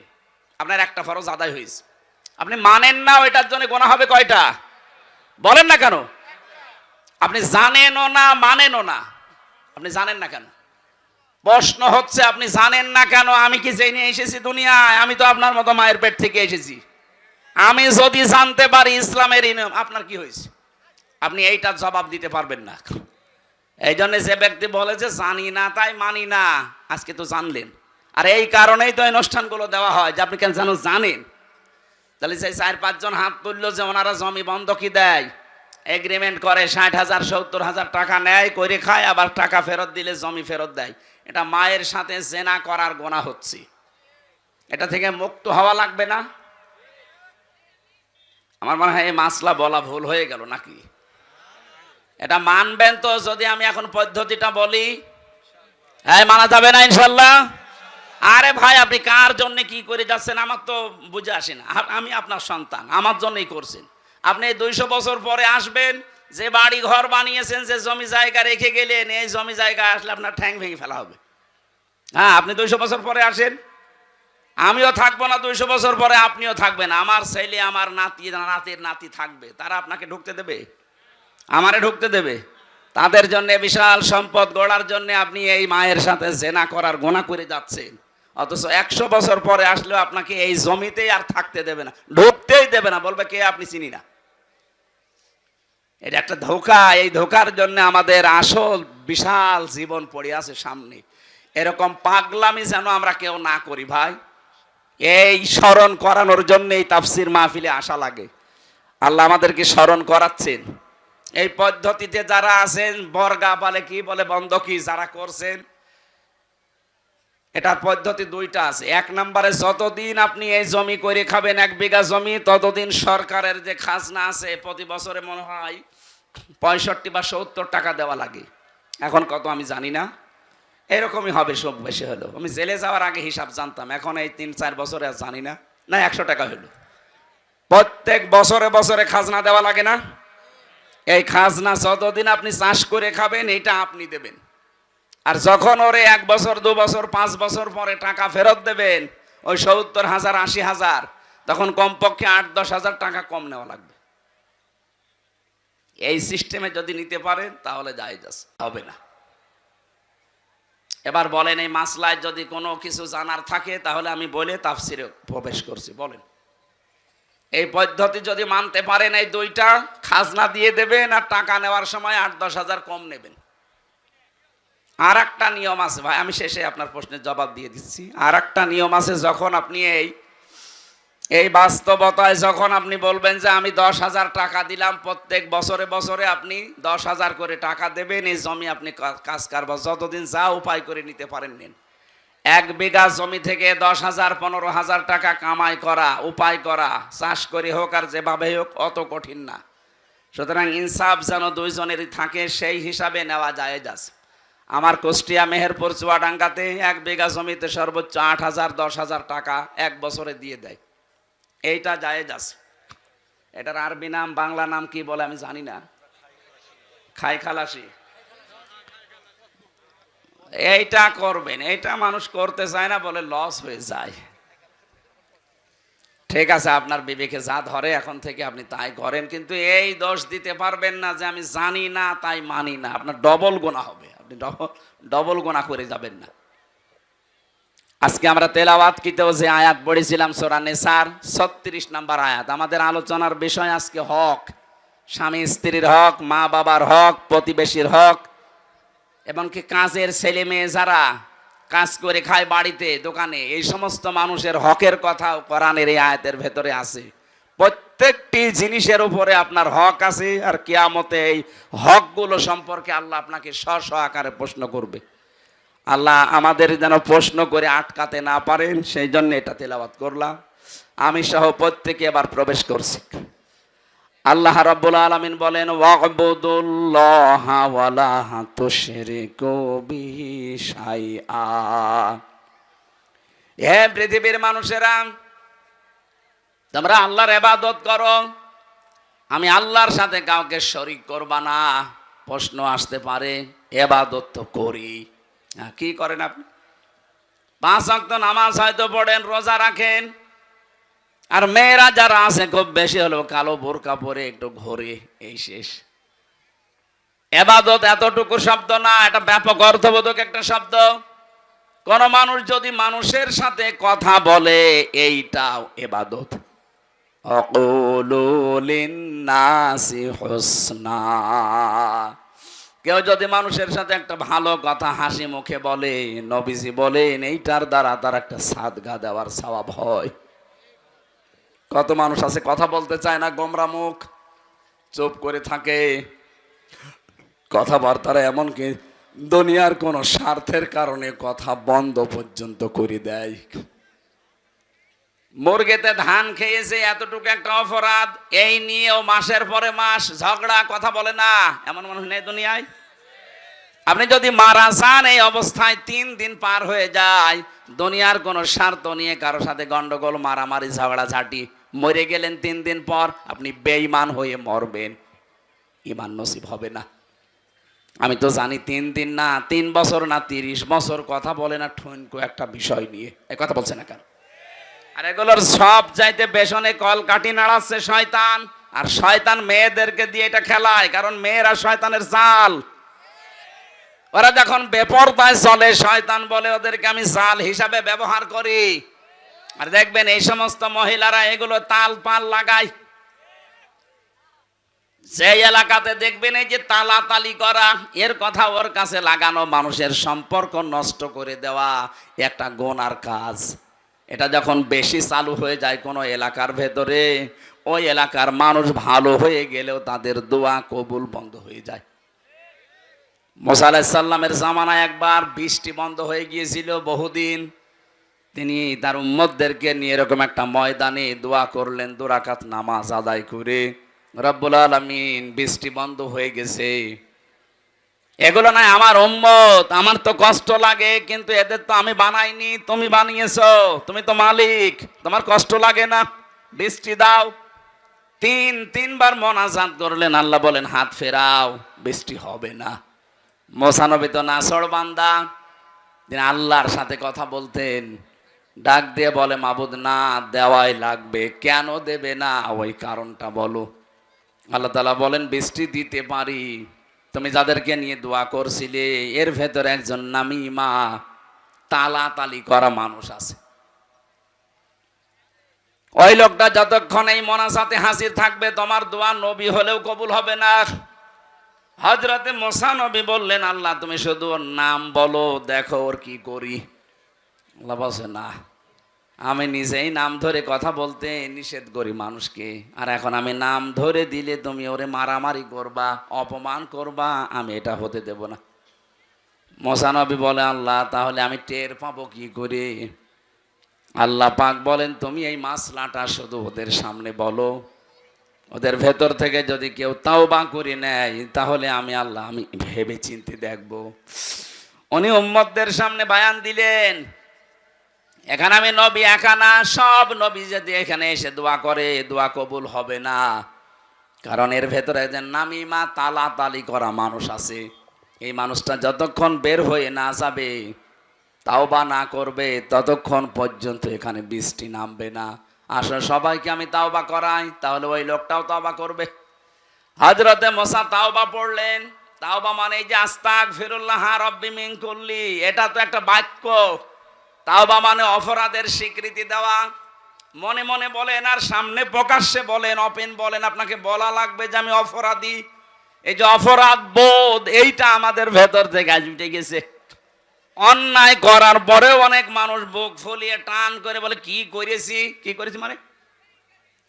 Speaker 1: আপনার একটা ফরজ আদায় হয়েছে। আপনি মানেন না, ওইটার জন্য গুনাহ হবে কয়টা? বলেন না কেন? আপনি জানেনও না মানেনও না, আপনি জানেন না কেন? প্রশ্ন হচ্ছে আপনি জানেন না কেন? আমি কি জেনে এসেছি দুনিয়ায়? আমি তো আপনার মতো মায়ের পেট থেকে এসেছি। আমি যদি জানতে পারি ইসলামের নিয়ম, আপনার কি হয়েছে? আপনি এইটার জবাব দিতে পারবেন না। এই জন্য যে ব্যক্তি বলে যে জানি না তাই মানি না, আজকে তো জানলেন। আর এই কারণেই তো অনুষ্ঠানগুলো দেওয়া হয় যে আপনি কেন জানেন। তাহলে সেই 4-5 জন হাত তুললো যে ওনারা জমি বন্ধকি দেয়, এগ্রিমেন্ট করে, 60,000 70,000 টাকা নেয়, করে খায়, আবার টাকা ফেরত দিলে জমি ফেরত দেয়। এটা মায়ের সাথে জেনা করার গুনাহ হচ্ছে। এটা থেকে মুক্ত হওয়া লাগবে না? আমার মনে হয় এই মাসলা বলা ভুল হয়ে গেল নাকি? এটা মানবেন তো যদি আমি এখন পদ্ধতিটা বলি? হ্যাঁ, মানা যাবে না ইনশাল্লাহ? আরে ভাই, আপনি কার জন্য কি করে যাচ্ছেন আমার তো বুঝে আসে না। আমি আপনার সন্তান, আমার জন্যই করছেন। আপনি 200 বছর পরে আসবেন, যে বাড়ি ঘর বানিয়েছেন, যে জমি জায়গা রেখে গেলেন, এই জমি জায়গা আসলে আপনার ঠ্যাং ভেঙে ফেলা হবে। হ্যাঁ, আপনি 200 বছর পরে আসেন, আমিও থাকবো না 200 বছর পরে, আপনিও থাকবেন। আমার ছেলে, আমার নাতি, নাতির নাতি থাকবে, তারা আপনাকে ঢুকতে দেবে? আমারে ঢুকতে দেবে? তাদের জন্য বিশাল সম্পদ গড়ার জন্য আপনি এই মায়ের সাথে জেনা করার গুনাহ করে যাচ্ছেন। অথচ 100 বছর পরে আসলেও আপনাকে এই জমিতেই আর থাকতে দেবে না, ঢুকতেই দেবে না, বলবে কে আপনি চিনি না। এটা একটা ধোঁকা। এই ধোঁকার জন্য আমাদের আসল বিশাল জীবন পড়ে আছে সামনে। এরকম পাগলামি যেন আমরা কেউ না করি ভাই। এই স্মরণ করানোর জন্য এই তাফসির মাহফিলে আসা লাগে। আল্লাহ আমাদেরকে স্মরণ করাচ্ছেন। এই পদ্ধতিতে যারা আছেন, বর্গা বলে কি বলে বন্ধকি যারা করছেন, এটার পদ্ধতি দুইটা আছে। এক নম্বরে যতদিন আপনি এই জমি করে খাবেন, 1 বিঘা জমি, ততদিন সরকারের যে খাজনা আছে প্রতি বছরে মনে হয় 65 বা 70 টাকা দেওয়া লাগে। এখন কত আমি জানি না, এরকমই হবে সব বেশি হলো। আমি জেলে যাওয়ার আগে হিসাব জানতাম, এখন এই 3-4 বছরে আর জানি না। না 100 টাকা হলো। প্রত্যেক বছরে বছরে খাজনা দেওয়া লাগে না? এই খাজনা যতদিন আপনি চাষ করে খাবেন এটা আপনি দেবেন। আর যখন ওরে 1 বছর 2 বছর 5 বছর পরে টাকা ফেরত দেবেন, ওই 70,000 80,000, তখন কমপক্ষে 8-10 হাজার টাকা কম নেওয়া লাগবে। এই সিস্টেমে যদি নিতে পারেন তাহলে জায়েজ আছে, হবে না। এবার বলেন এই মাসলায় যদি কোনো কিছু জানার থাকে তাহলে আমি বলে তাফসিরে প্রবেশ করছি। বলেন এই পদ্ধতি যদি মানতে পারেন, এই দুইটা খাজনা দিয়ে দেবেন আর টাকা নেওয়ার সময় 8-10 হাজার কম নেবেন। আর একটা নিয়ম আছে ভাই, আমি শেষে আপনার প্রশ্নের জবাব দিয়ে দিচ্ছি। আর একটা নিয়ম আছে, যখন আপনি এই বাস্তবতায় যখন আপনি বলবেন যে আমি 10,000 টাকা দিলাম, প্রত্যেক বছরে বছরে আপনি 10,000 করে টাকা দেবেন, এই জমি আপনি কাজ কারবার যতদিন যা উপায় করে নিতে পারেন নিন। 1 বিঘা জমি থেকে 10,000 15,000 টাকা কামাই করা, উপায় করা, চাষ করে হোক আর যেভাবে হোক, অত কঠিন না। সুতরাং ইনসাফ যেন দুইজনেরই থাকে, সেই হিসাবে নেওয়া জায়েজ আছে। আমার কুষ্টিয়া মেহেরপুর চুয়াডাঙ্গাতে 1 বিঘা জমিতে সর্বোচ্চ 8,000 10,000 টাকা 1 বছরে দিয়ে দেয়। এইটা জায়েজ আছে। এটার আরবি নাম বাংলা নাম কি বলে আমি জানি না, খাই খালাসি। এইটা করবেন, এইটা মানুষ করতে চায় না বলে লস হয়ে যায়। ঠিক আছে, আপনার বিবেকে যা ধরে এখন থেকে আপনি তাই করেন, কিন্তু এই দোষ দিতে পারবেন না যে আমি জানি না তাই মানি না। আপনার ডবল গুনাহ হবে, আপনি ডবল গুনাহ করে যাবেন না। আজকে আমরা তেলাওয়াত কিতেও যে আয়াত পড়েছিলাম সূরা নিসার 36 নম্বর আয়াত। আমাদের আলোচনার বিষয় আজকে হক, স্বামী স্ত্রীর হক, মা বাবার হক, প্রতিবেশীর হক, এবং কি কাজের ছেলে মেয়ে যারা কাজ করে খায় বাড়িতে দোকানে, এই সমস্ত মানুষের হকের কথাও কোরআনের এই আয়াতের ভেতরে আছে। প্রত্যেকটি জিনিসের উপরে আপনার হক আছে, আর কিয়ামতে এই হকগুলো সম্পর্কে আল্লাহ আপনাকে স্ব আকারে প্রশ্ন করবে। আল্লাহ আমাদের যেন প্রশ্ন করে আটকাতে না পারেন, সেই জন্য এটা তেলাওয়াত করলাম। আমি সহ প্রত্যেকে এবার প্রবেশ করছি। আল্লাহ রাব্বুল আলামিন বলেন, ওয়া'বুদুল্লাহা ওয়ালা তুশরিকু বিহি শাইআ। হে পৃথিবীর মানুষেরা, তোমরা আল্লাহর ইবাদত করো, আমি আল্লাহর সাথে কাউকে শরীক করবা না। প্রশ্ন আসতে পারে, ইবাদত তো করি, কি করেন আপনি? 5 ওয়াক্ত নামাজ হয়তো পড়েন, রোজা রাখেন, আর মেয়েরা যারা আছে খুব বেশি হলো কালো বোরকা পরে একটু ঘোরে, এই শেষ। ইবাদত এতটুকু শব্দ না, এটা ব্যাপক অর্থবোধক একটা শব্দ। কোন মানুষ যদি মানুষের সাথে কথা বলে, এইটাও ইবাদত। আকুলু লিন্নাসি হুসনা। কেউ যদি মানুষের সাথে একটা ভালো কথা হাসি মুখে বলে, নবীজি বলেন এইটার দ্বারা তার একটা সাদগা দেওয়ার সওয়াব হয়। কত মানুষ আছে কথা বলতে চায় না, গোমরা মুখ, চুপ করে থাকে, কথাবার্তারা এমনকি দুনিয়ার কোন স্বার্থের কারণে কথা বন্ধ পর্যন্ত করে দেয়। মুরগিতে ধান খেয়েছে, এতটুকু একটা অপরাধ, এই নিয়েও মাসের পরে মাস ঝগড়া, কথা বলে না, এমন মানুষ নেই দুনিয়ায়। আপনি যদি মারা যান, এই অবস্থায় 3 দিন পার হয়ে যায়, দুনিয়ার কোন স্বার্থ নিয়ে কারোর সাথে গন্ডগোল, মারামারি, ঝগড়া ঝাঁটি, মরে গেলেন 3 দিন পর, আপনি বেঈমান হয়ে মরবেন, ঈমান নসিব হবে না। আমি তো জানি 3 দিন না, 3 বছর না, 30 বছর কথা বলে না ঠুনকো একটা বিষয় নিয়ে, এই কথা বলছে না কেন? আর এগুলোর সব চাইতে পেছনে কলকাঠি নাড়াচ্ছে শয়তান, আর শয়তান মেয়েদেরকে দিয়ে এটা খেলায়, কারণ মেয়েরা শয়তানের জাল। ওরা যখন বেপরদায় চলে, শয়তান বলে ওদেরকে আমি জাল হিসাবে ব্যবহার করি। আর দেখবেন এই সমস্ত মহিলারা এগুলো তাল পাল লাগায়। যে এলাকাতে দেখবেন এই যে তালাতালি করা, এর কথা ওর কাছে লাগানো, মানুষের সম্পর্ক নষ্ট করে দেওয়া একটা গুনার কাজ। এটা যখন বেশি চালু হয়ে যায় কোনো এলাকার ভেতরে, ওই এলাকার মানুষ ভালো হয়ে গেলেও তাদের দোয়া কবুল বন্ধ হয়ে যায়। মুসা আলাইহিস সালামের জামানায় একবার বৃষ্টি বন্ধ হয়ে গিয়েছিল বহুদিন। তিনি তার উম্মতদেরকে নিয়ে এরকম একটা ময়দানে দোয়া করলেন, 2 রাকাত নামাজ আদায় করে, রব্বুল আলামিন বৃষ্টি বন্ধ হয়ে গেছে। এগুলো নাই আমার উম্মত, আমার তো কষ্ট লাগে, কিন্তু এদের তো আমি বানাইনি, তুমি বানিয়েছো, তুমি তো মালিক, তোমার কষ্ট লাগে না, বৃষ্টি দাও। তিনবার মোনাজাত করলেন, আল্লাহ বলেন হাত ফেরাও, বৃষ্টি হবে না। মুসা নবী তো নাছড় বান্দা, তিনি আল্লাহর সাথে কথা বলতেন, ডাক দিয়ে বলে মাবুদ না, দেওয়াই লাগবে, কেন দেবে না ওই কারণটা বলো। আল্লাহ তাআলা বলেন বৃষ্টি দিতে পারি, তুমি যাদেরকে নিয়ে দোয়া করছিলে এর ভেতরে একজন নামিমা তালাতালি করা মানুষ আছে। ওই লোকটা যতক্ষণ এই মোনাজাতে হাজির থাকবে তোমার দোয়া নবী হলেও কবুল হবে না। হযরতে মুসা নবী বললেন আল্লাহ তুমি শুধু ওর নাম বলো, দেখো ওর কি করি। আল্লাহ বলছে না, আমি নিজেই নাম ধরে কথা বলতে নিষেধ করি মানুষকে, আর এখন আমি নাম ধরে দিলে তুমি ওরে মারামারি করবা, অপমান করবা, আমি এটা হতে দেব না। মুসা নবী বলে আল্লাহ তাহলে আমি টের পাবো কি করে? আল্লাহ পাক বলেন তুমি এই মাসলাটা শুধু ওদের সামনে বলো, ওদের ভেতর থেকে যদি কেউ তাওবা করে নেয় তাহলে আমি আল্লাহ আমি ভেবে চিন্তে দেখব। উনি উম্মতদের সামনে বয়ান দিলেন, এখানে আমি নবী একা না, সব নবী যদি এখানে এসে দোয়া করে দোয়া কবুল হবে না, কারণ এর ভেতরে যে নামিমা তালাতালি করা মানুষ আছে, এই মানুষটা যতক্ষণ বের হয়ে না যাবে, তাওবা না করবে, ততক্ষণ পর্যন্ত এখানে বৃষ্টি নামবে না। আসলে সবাইকে আমি তাওবা করাই, তাহলে ওই লোকটাও তাওবা করবে। হযরতে মুসা তাওবা পড়লেন। তাওবা মানে এই যে আস্তাগফিরুল্লাহ রাব্বি মিন কুল্লি, এটা তো একটা বাক্য। তাওবা মানে অপরাধের স্বীকৃতি দেওয়া। মনে মনে বলেন আর সামনে প্রকাশ্যে বলেন, ওপেন বলেন, আপনাকে বলা লাগবে যে আমি অপরাধী। এই যে অপরাধ বোধ, এইটা আমাদের ভেতর থেকে আজ উঠে গেছে। অন্যায় করার পরেও অনেক মানুষ বুক ফুলিয়ে টান করে বলে কি করেছি, কি করেছি মানে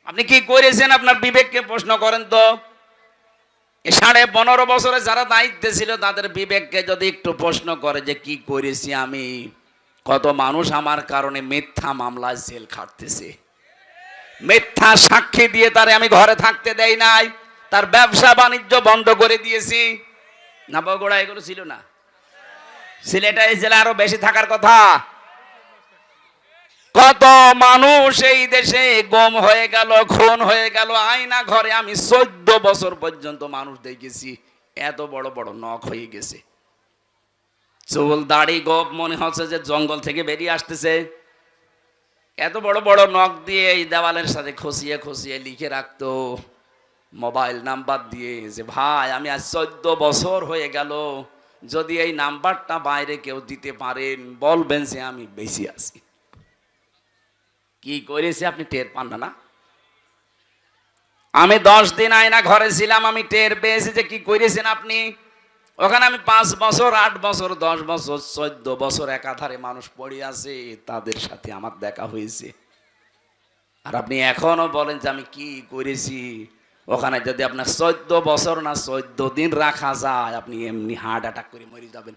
Speaker 1: আপনি কি করেছেন? আপনার বিবেককে প্রশ্ন করেন তো। 15.5 বছরে যারা দায়িত্বে ছিল তাদের বিবেককে যদি একটু প্রশ্ন করে যে কি করেছি আমি, কত মানুষ আমার কারণে মিথ্যা মামলায় জেল খাটতেছে, মিথ্যা সাক্ষী দিয়ে তারে আমি ঘরে থাকতে দেই নাই, তার ব্যবসা বাণিজ্য বন্ধ করে দিয়েছি। না বগুড়া এগুলো ছিল না? সিলেটে এই জেলা আরো বেশি থাকার কথা। কত মানুষ এই দেশে গুম হয়ে গেল, খুন হয়ে গেল, আয়না ঘরে আমি 14 বছর পর্যন্ত মানুষ দেখেছি, এত বড় বড় নখ হয়ে গেছে, চুল দাড়ি গোপ মনে হচ্ছে যে জঙ্গল থেকে বেরিয়ে আসতেছে। এত বড় বড় নখ দিয়ে এই দেওয়ালের সাথে খসিয়ে খসিয়ে লিখে রাখতো মোবাইল নাম্বার দিয়ে যে ভাই আমি আজ 14 বছর হয়ে গেল, যদি এই নাম্বারটা বাইরে কেউ দিতে পারেন বলবেন যে আমি বেশি আছি। কি করেছে আপনি টের পান না? আমি 10 দিন আয়না ঘরে ছিলাম, আমি টের পেয়েছি যে কি করেছেন আপনি। ওখানে আমি 5 বছর 8 বছর 10 বছর 14 বছর একাধারে মানুষ পড়ে আছে, তাদের সাথে আমার দেখা হয়েছে, আর আপনি এখনো বলেন যে আমি কি করেছি। ওখানে যদি আপনার 14 বছর না 14 দিন রাখা যায়, আপনি এমনি হার্ট অ্যাটাক করে মরে যাবেন।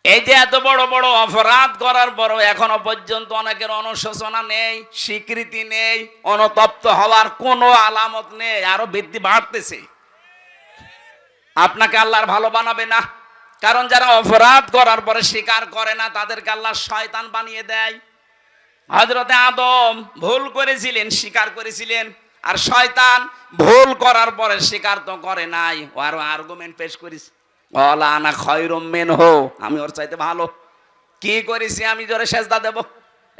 Speaker 1: এই যে এত বড় বড় অপরাধ করার পরও এখনো পর্যন্ত অনেকের অনুশোচনা নেই, স্বীকৃতি নেই, অনুতপ্ত হওয়ার কোনো আলামত নেই, আরো বৃদ্ধি বাড়তেছে। আপনাকে আল্লাহর ভালো বানাবে না, কারণ যারা অপরাধ করার পরে স্বীকার করে না তাদেরকে আল্লাহ শয়তান বানিয়ে দেয়। হযরতে আদম ভুল করেছিলেন, স্বীকার করেছিলেন, আর শয়তান ভুল করার পরে স্বীকার তো করে নাই, ও আরো আর্গুমেন্ট পেশ করেছে, ওয়ালা আনা খায়রুম মিনহু, আমি ওর চাইতে ভালো। কি করেছি আমি জোরে সেজদা দেব?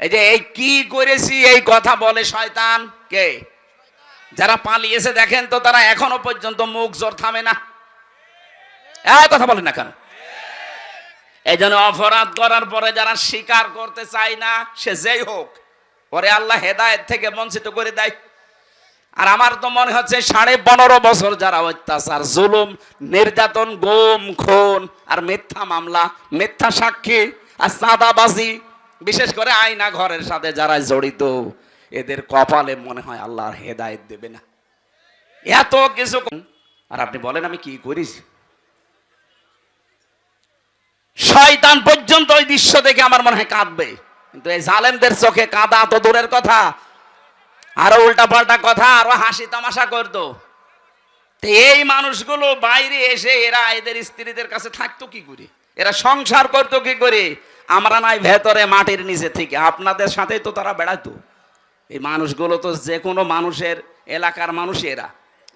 Speaker 1: এই যে এই কি করেছি এই কথা বলে শয়তান কে? যারা পালিয়েছে দেখেন তো, তারা এখনো পর্যন্ত মুখ জোর থামে না। কথা বলেন না কেন? এই জন্য অপরাধ করার পরে যারা স্বীকার করতে চায় না, সে যেই হোক, পরে আল্লাহ হেদায়েত থেকে বঞ্চিত করে দেয়। আর আমার তো মনে হচ্ছে 15.5 বছর যারা অত্যাচার, জুলুম, নির্যাতন, গুম, খুন আর মিথ্যা মামলা, মিথ্যা সাক্ষী আর চাঁদাবাজি, বিশেষ করে আয়না ঘরের সাথে যারা জড়িত, এদের কপালে মনে হয় আল্লাহর হেদায়েত দেবে না। এত কিছু আর আপনি বলেন আমি কি করেছি? শয়তান পর্যন্ত ওই দৃশ্য দেখে আমার মনে হয় কাঁদবে, কিন্তু এই জালেমদের চোখে কাঁদা তো দূরের কথা, আরো উল্টা পাল্টা কথা, আরো হাসি তামাশা করতো। তো এই মানুষগুলো বাইরে এসে এরা এদের স্ত্রীদের কাছে থাকতো কি করে, এরা সংসার করতো কি করে? আমরা নাই ভেতরে মাটির নিচে থেকে আপনাদের সাথেই তো তারা বেড়াতো। এই মানুষগুলো তো যে কোনো মানুষের এলাকার মানুষ, এরা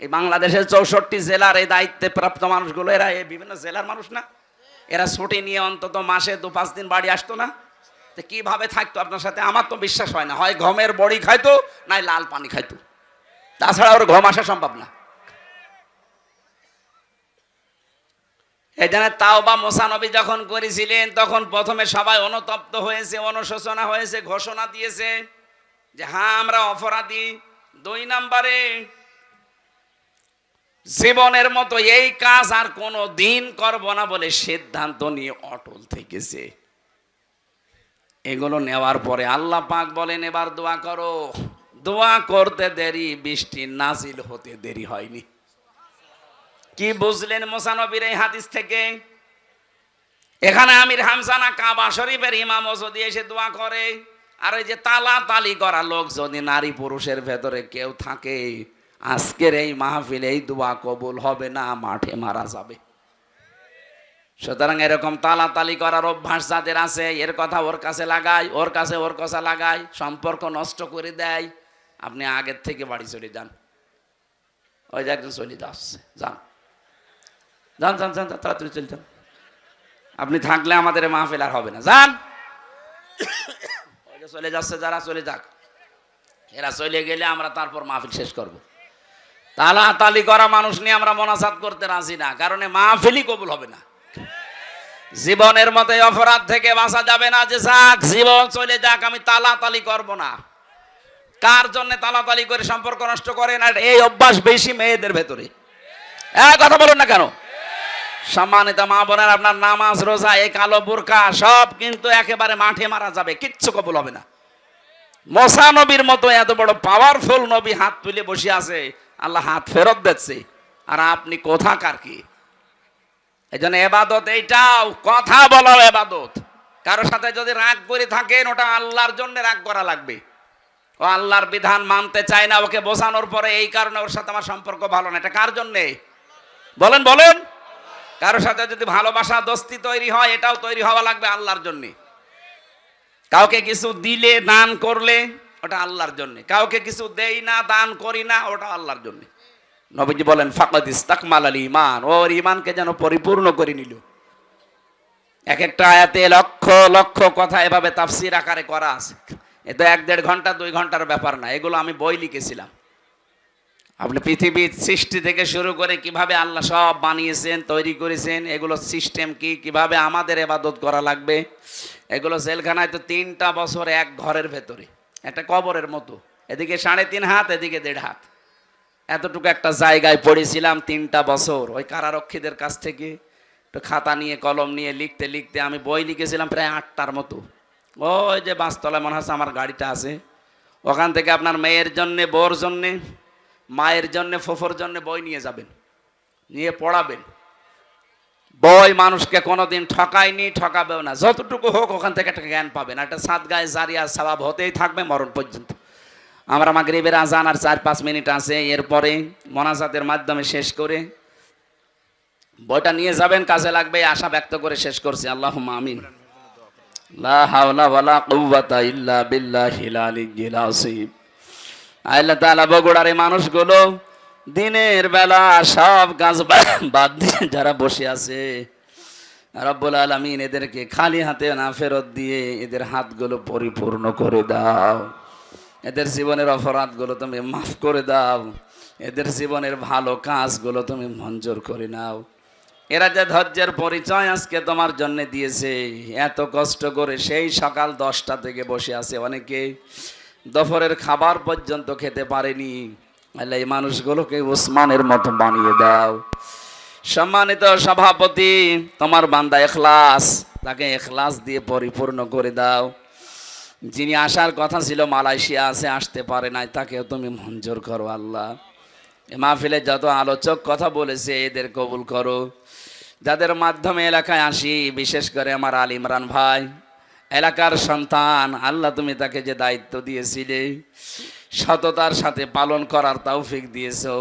Speaker 1: এই বাংলাদেশের 64 জেলার এই দায়িত্বে প্রাপ্ত মানুষগুলো, এরা এই বিভিন্ন জেলার মানুষ না? এরা ছুটি নিয়ে অন্তত মাসে 2-5 দিন বাড়ি আসতো না? তো কিভাবে থাকতো আপনার সাথে? আমার তো বিশ্বাস হয় না, হয় গমের বড়ি খাইতো নাই লাল পানি খাইতো, তাছাড়া ওর ঘুম আসা সম্ভব না। এই জন্য তাওবা মুসা নবী যখন করেছিলেন তখন প্রথমে সবাই অনুতপ্ত হয়েছে, অনুশোচনা হয়েছে, ঘোষণা দিয়েছে যে হ্যাঁ আমরা অপরাধী। 2 নম্বরে জীবনের মতো এই কাজ আর কোনো দিন করব না বলে সিদ্ধান্ত নিয়ে অটল থেকেছে। এগুলো নেওয়ার পরে আল্লাহ পাক বলেন এবার দোয়া করো। দোয়া করতে দেরি, বৃষ্টি নাজিল হতে দেরি হয়নি। কি বুঝলেন মুসা নবীর এই হাদিস থেকে? এখানে আমির হামজানা কাবা শরীফের ইমামও যদি এসে দোয়া করে, আর ওই যে তালা তালি করা লোক যদি নারী পুরুষের ভেতরে কেউ থাকে, আজকের এই মাহফিল এই দোয়া কবুল হবে না, মাঠে মারা যাবে। সুতরাং এরকম তালাতালি করার অভ্যাস যাদের আছে, এর কথা ওর কাছে লাগায়, ওর কাছে ওর কথা লাগায়, সম্পর্ক নষ্ট করে দেয়। আপনি আগের থেকে বাড়ি চলে যান। ওই যে একজন চলে যাচ্ছে, যান যান যান যান, তাড়াতাড়ি চলে যান। আপনি থাকলে আমাদের মাহফিল আর হবে না, যান। ওই যে চলে যাচ্ছে যারা, চলে যাক। এরা চলে গেলে আমরা তারপর মাহফিল শেষ করব। তালাতালি করা মানুষ নিয়ে আমরা মোনাজাত করতে রাজি না, কারণ মাহফিলই কবুল হবে না। জীবনের মতো অপরাধ থেকে বাঁচা যাবে না যে যাক জীবন চলে যাক, আমি তালাতালি করব না। কার জন্য তালাতালি করে সম্পর্ক নষ্ট করে না? এই অভ্যাস বেশি মেয়েদের ভেতরে। কথা বলুন না কেন? সম্মানিত মা বোনের, আপনার নামাজ রোজা এই কালো বোরকা সব কিন্তু একেবারে মাঠে মারা যাবে, কিচ্ছু কবুল হবে না। মুসা নবীর মতো এত বড় পাওয়ারফুল নবী হাত তুলে বসে আছে, আল্লাহ হাত ফেরত দিচ্ছে, আর আপনি কোথাকার কি? এই জন্য এবাদত এইটাও, কথা বলাও এবাদত। কারোর সাথে যদি রাগ করে থাকেন, ওটা আল্লাহর জন্য রাগ করা লাগবে। ও আল্লাহর বিধান মানতে চায় না, ওকে বোঝানোর পরে এই কারণে ওর সাথে আমার সম্পর্ক ভালো না, এটা কার জন্যে? বলেন বলেন। কারোর সাথে যদি ভালোবাসা দোস্তি তৈরি হয়, এটাও তৈরি হওয়া লাগবে আল্লাহর জন্য। কাউকে কিছু দিলে দান করলে ওটা আল্লাহর জন্য, কাউকে কিছু দেই না দান করি না, ওটা আল্লাহর জন্য। নবীজি বলেন ফাকাদ ইস্তাকমালাল ঈমান, ওর ঈমানকে যেন পরিপূর্ণ করে নিল। এক একটা আয়াতে লক্ষ লক্ষ কথা এভাবে তাফসীর আকারে করা আছে। এ তো 1-1.5 ঘন্টা 2 ঘন্টার ব্যাপার না, এগুলো আমি বই লিখেছিলাম। আপনি পৃথিবীর সৃষ্টি থেকে শুরু করে কিভাবে আল্লাহ সব বানিয়েছেন, তৈরি করেছেন, এগুলো সিস্টেম কি, কিভাবে আমাদের ইবাদত করা লাগবে, এগুলো জেলখানায় তো 3টা বছর এক ঘরের ভেতরে, একটা কবরের মতো, এদিকে 3.5 হাত, এদিকে 1.5 হাত, এতটুকু একটা জায়গায় পড়েছিলাম 3টা বছর। ওই কারারক্ষীদের কাছ থেকে একটু খাতা নিয়ে কলম নিয়ে লিখতে লিখতে আমি বই লিখেছিলাম প্রায় 8টার মতো। ওই যে বাসতলায় মনে হচ্ছে আমার গাড়িটা আছে, ওখান থেকে আপনার মেয়ের জন্যে, বোর জন্যে, মায়ের জন্যে, ফুফুর জন্যে বই নিয়ে যাবেন, নিয়ে পড়াবেন। বই মানুষকে কোনোদিন ঠকায়নি, ঠকাবেও না, যতটুকু হোক ওখান থেকে একটা জ্ঞান পাবেন। একটা সাদগায়ে জারিয়া সওয়াব হতেই থাকবে মরণ পর্যন্ত। আমরা মাগরিবের আজান আর 4-5 মিনিট আছে, এরপরে মোনাজাতের মাধ্যমে শেষ করে বইটা নিয়ে যাবেন, কাজে লাগবে, আশা ব্যক্ত করে শেষ করছি। আল্লাহুম্মা আমিন। লা হাওলা ওয়ালা কুওয়াতা ইল্লা বিল্লাহিল আলিয়্যিল আযীম। আল্লাহ তাআলা বগুড়ার এই মানুষগুলো দিনের বেলা সব কাজ বাদ দিয়ে যারা বসে আছে, রব্বুল আলামিন এদেরকে খালি হাতে না ফেরত দিয়ে এদের হাতগুলো পরিপূর্ণ করে দাও। এদের জীবনের অপরাধগুলো তুমি মাফ করে দাও, এদের জীবনের ভালো কাজগুলো তুমি মঞ্জুর করে নাও। এরা যে ধৈর্যের পরিচয় আজকে তোমার জন্য দিয়েছে, এত কষ্ট করে সেই সকাল 10টা থেকে বসে আছে, অনেকে দুপুরের খাবার পর্যন্ত খেতে পারেনি। আল্লাহ এই মানুষগুলোকে ওসমানের মতো বানিয়ে দাও। সম্মানিত সভাপতি, তোমার বান্দা ইখলাস, তাকে ইখলাস দিয়ে পরিপূর্ণ করে দাও। যিনি আসার কথা ছিল মালয়েশিয়া আছে, আসতে পারে নাই, তাকেও তুমি মঞ্জুর করো আল্লাহ। এ মাহফিলে যত আলোচক কথা বলেছে এদের কবুল করো, যাদের মাধ্যমে এলাকায় আসি, বিশেষ করে আমার আল ইমরান ভাই, এলাকার সন্তান। আল্লাহ তুমি তাকে যে দায়িত্ব দিয়েছিলে সততার সাথে পালন করার তৌফিক দিয়েছো।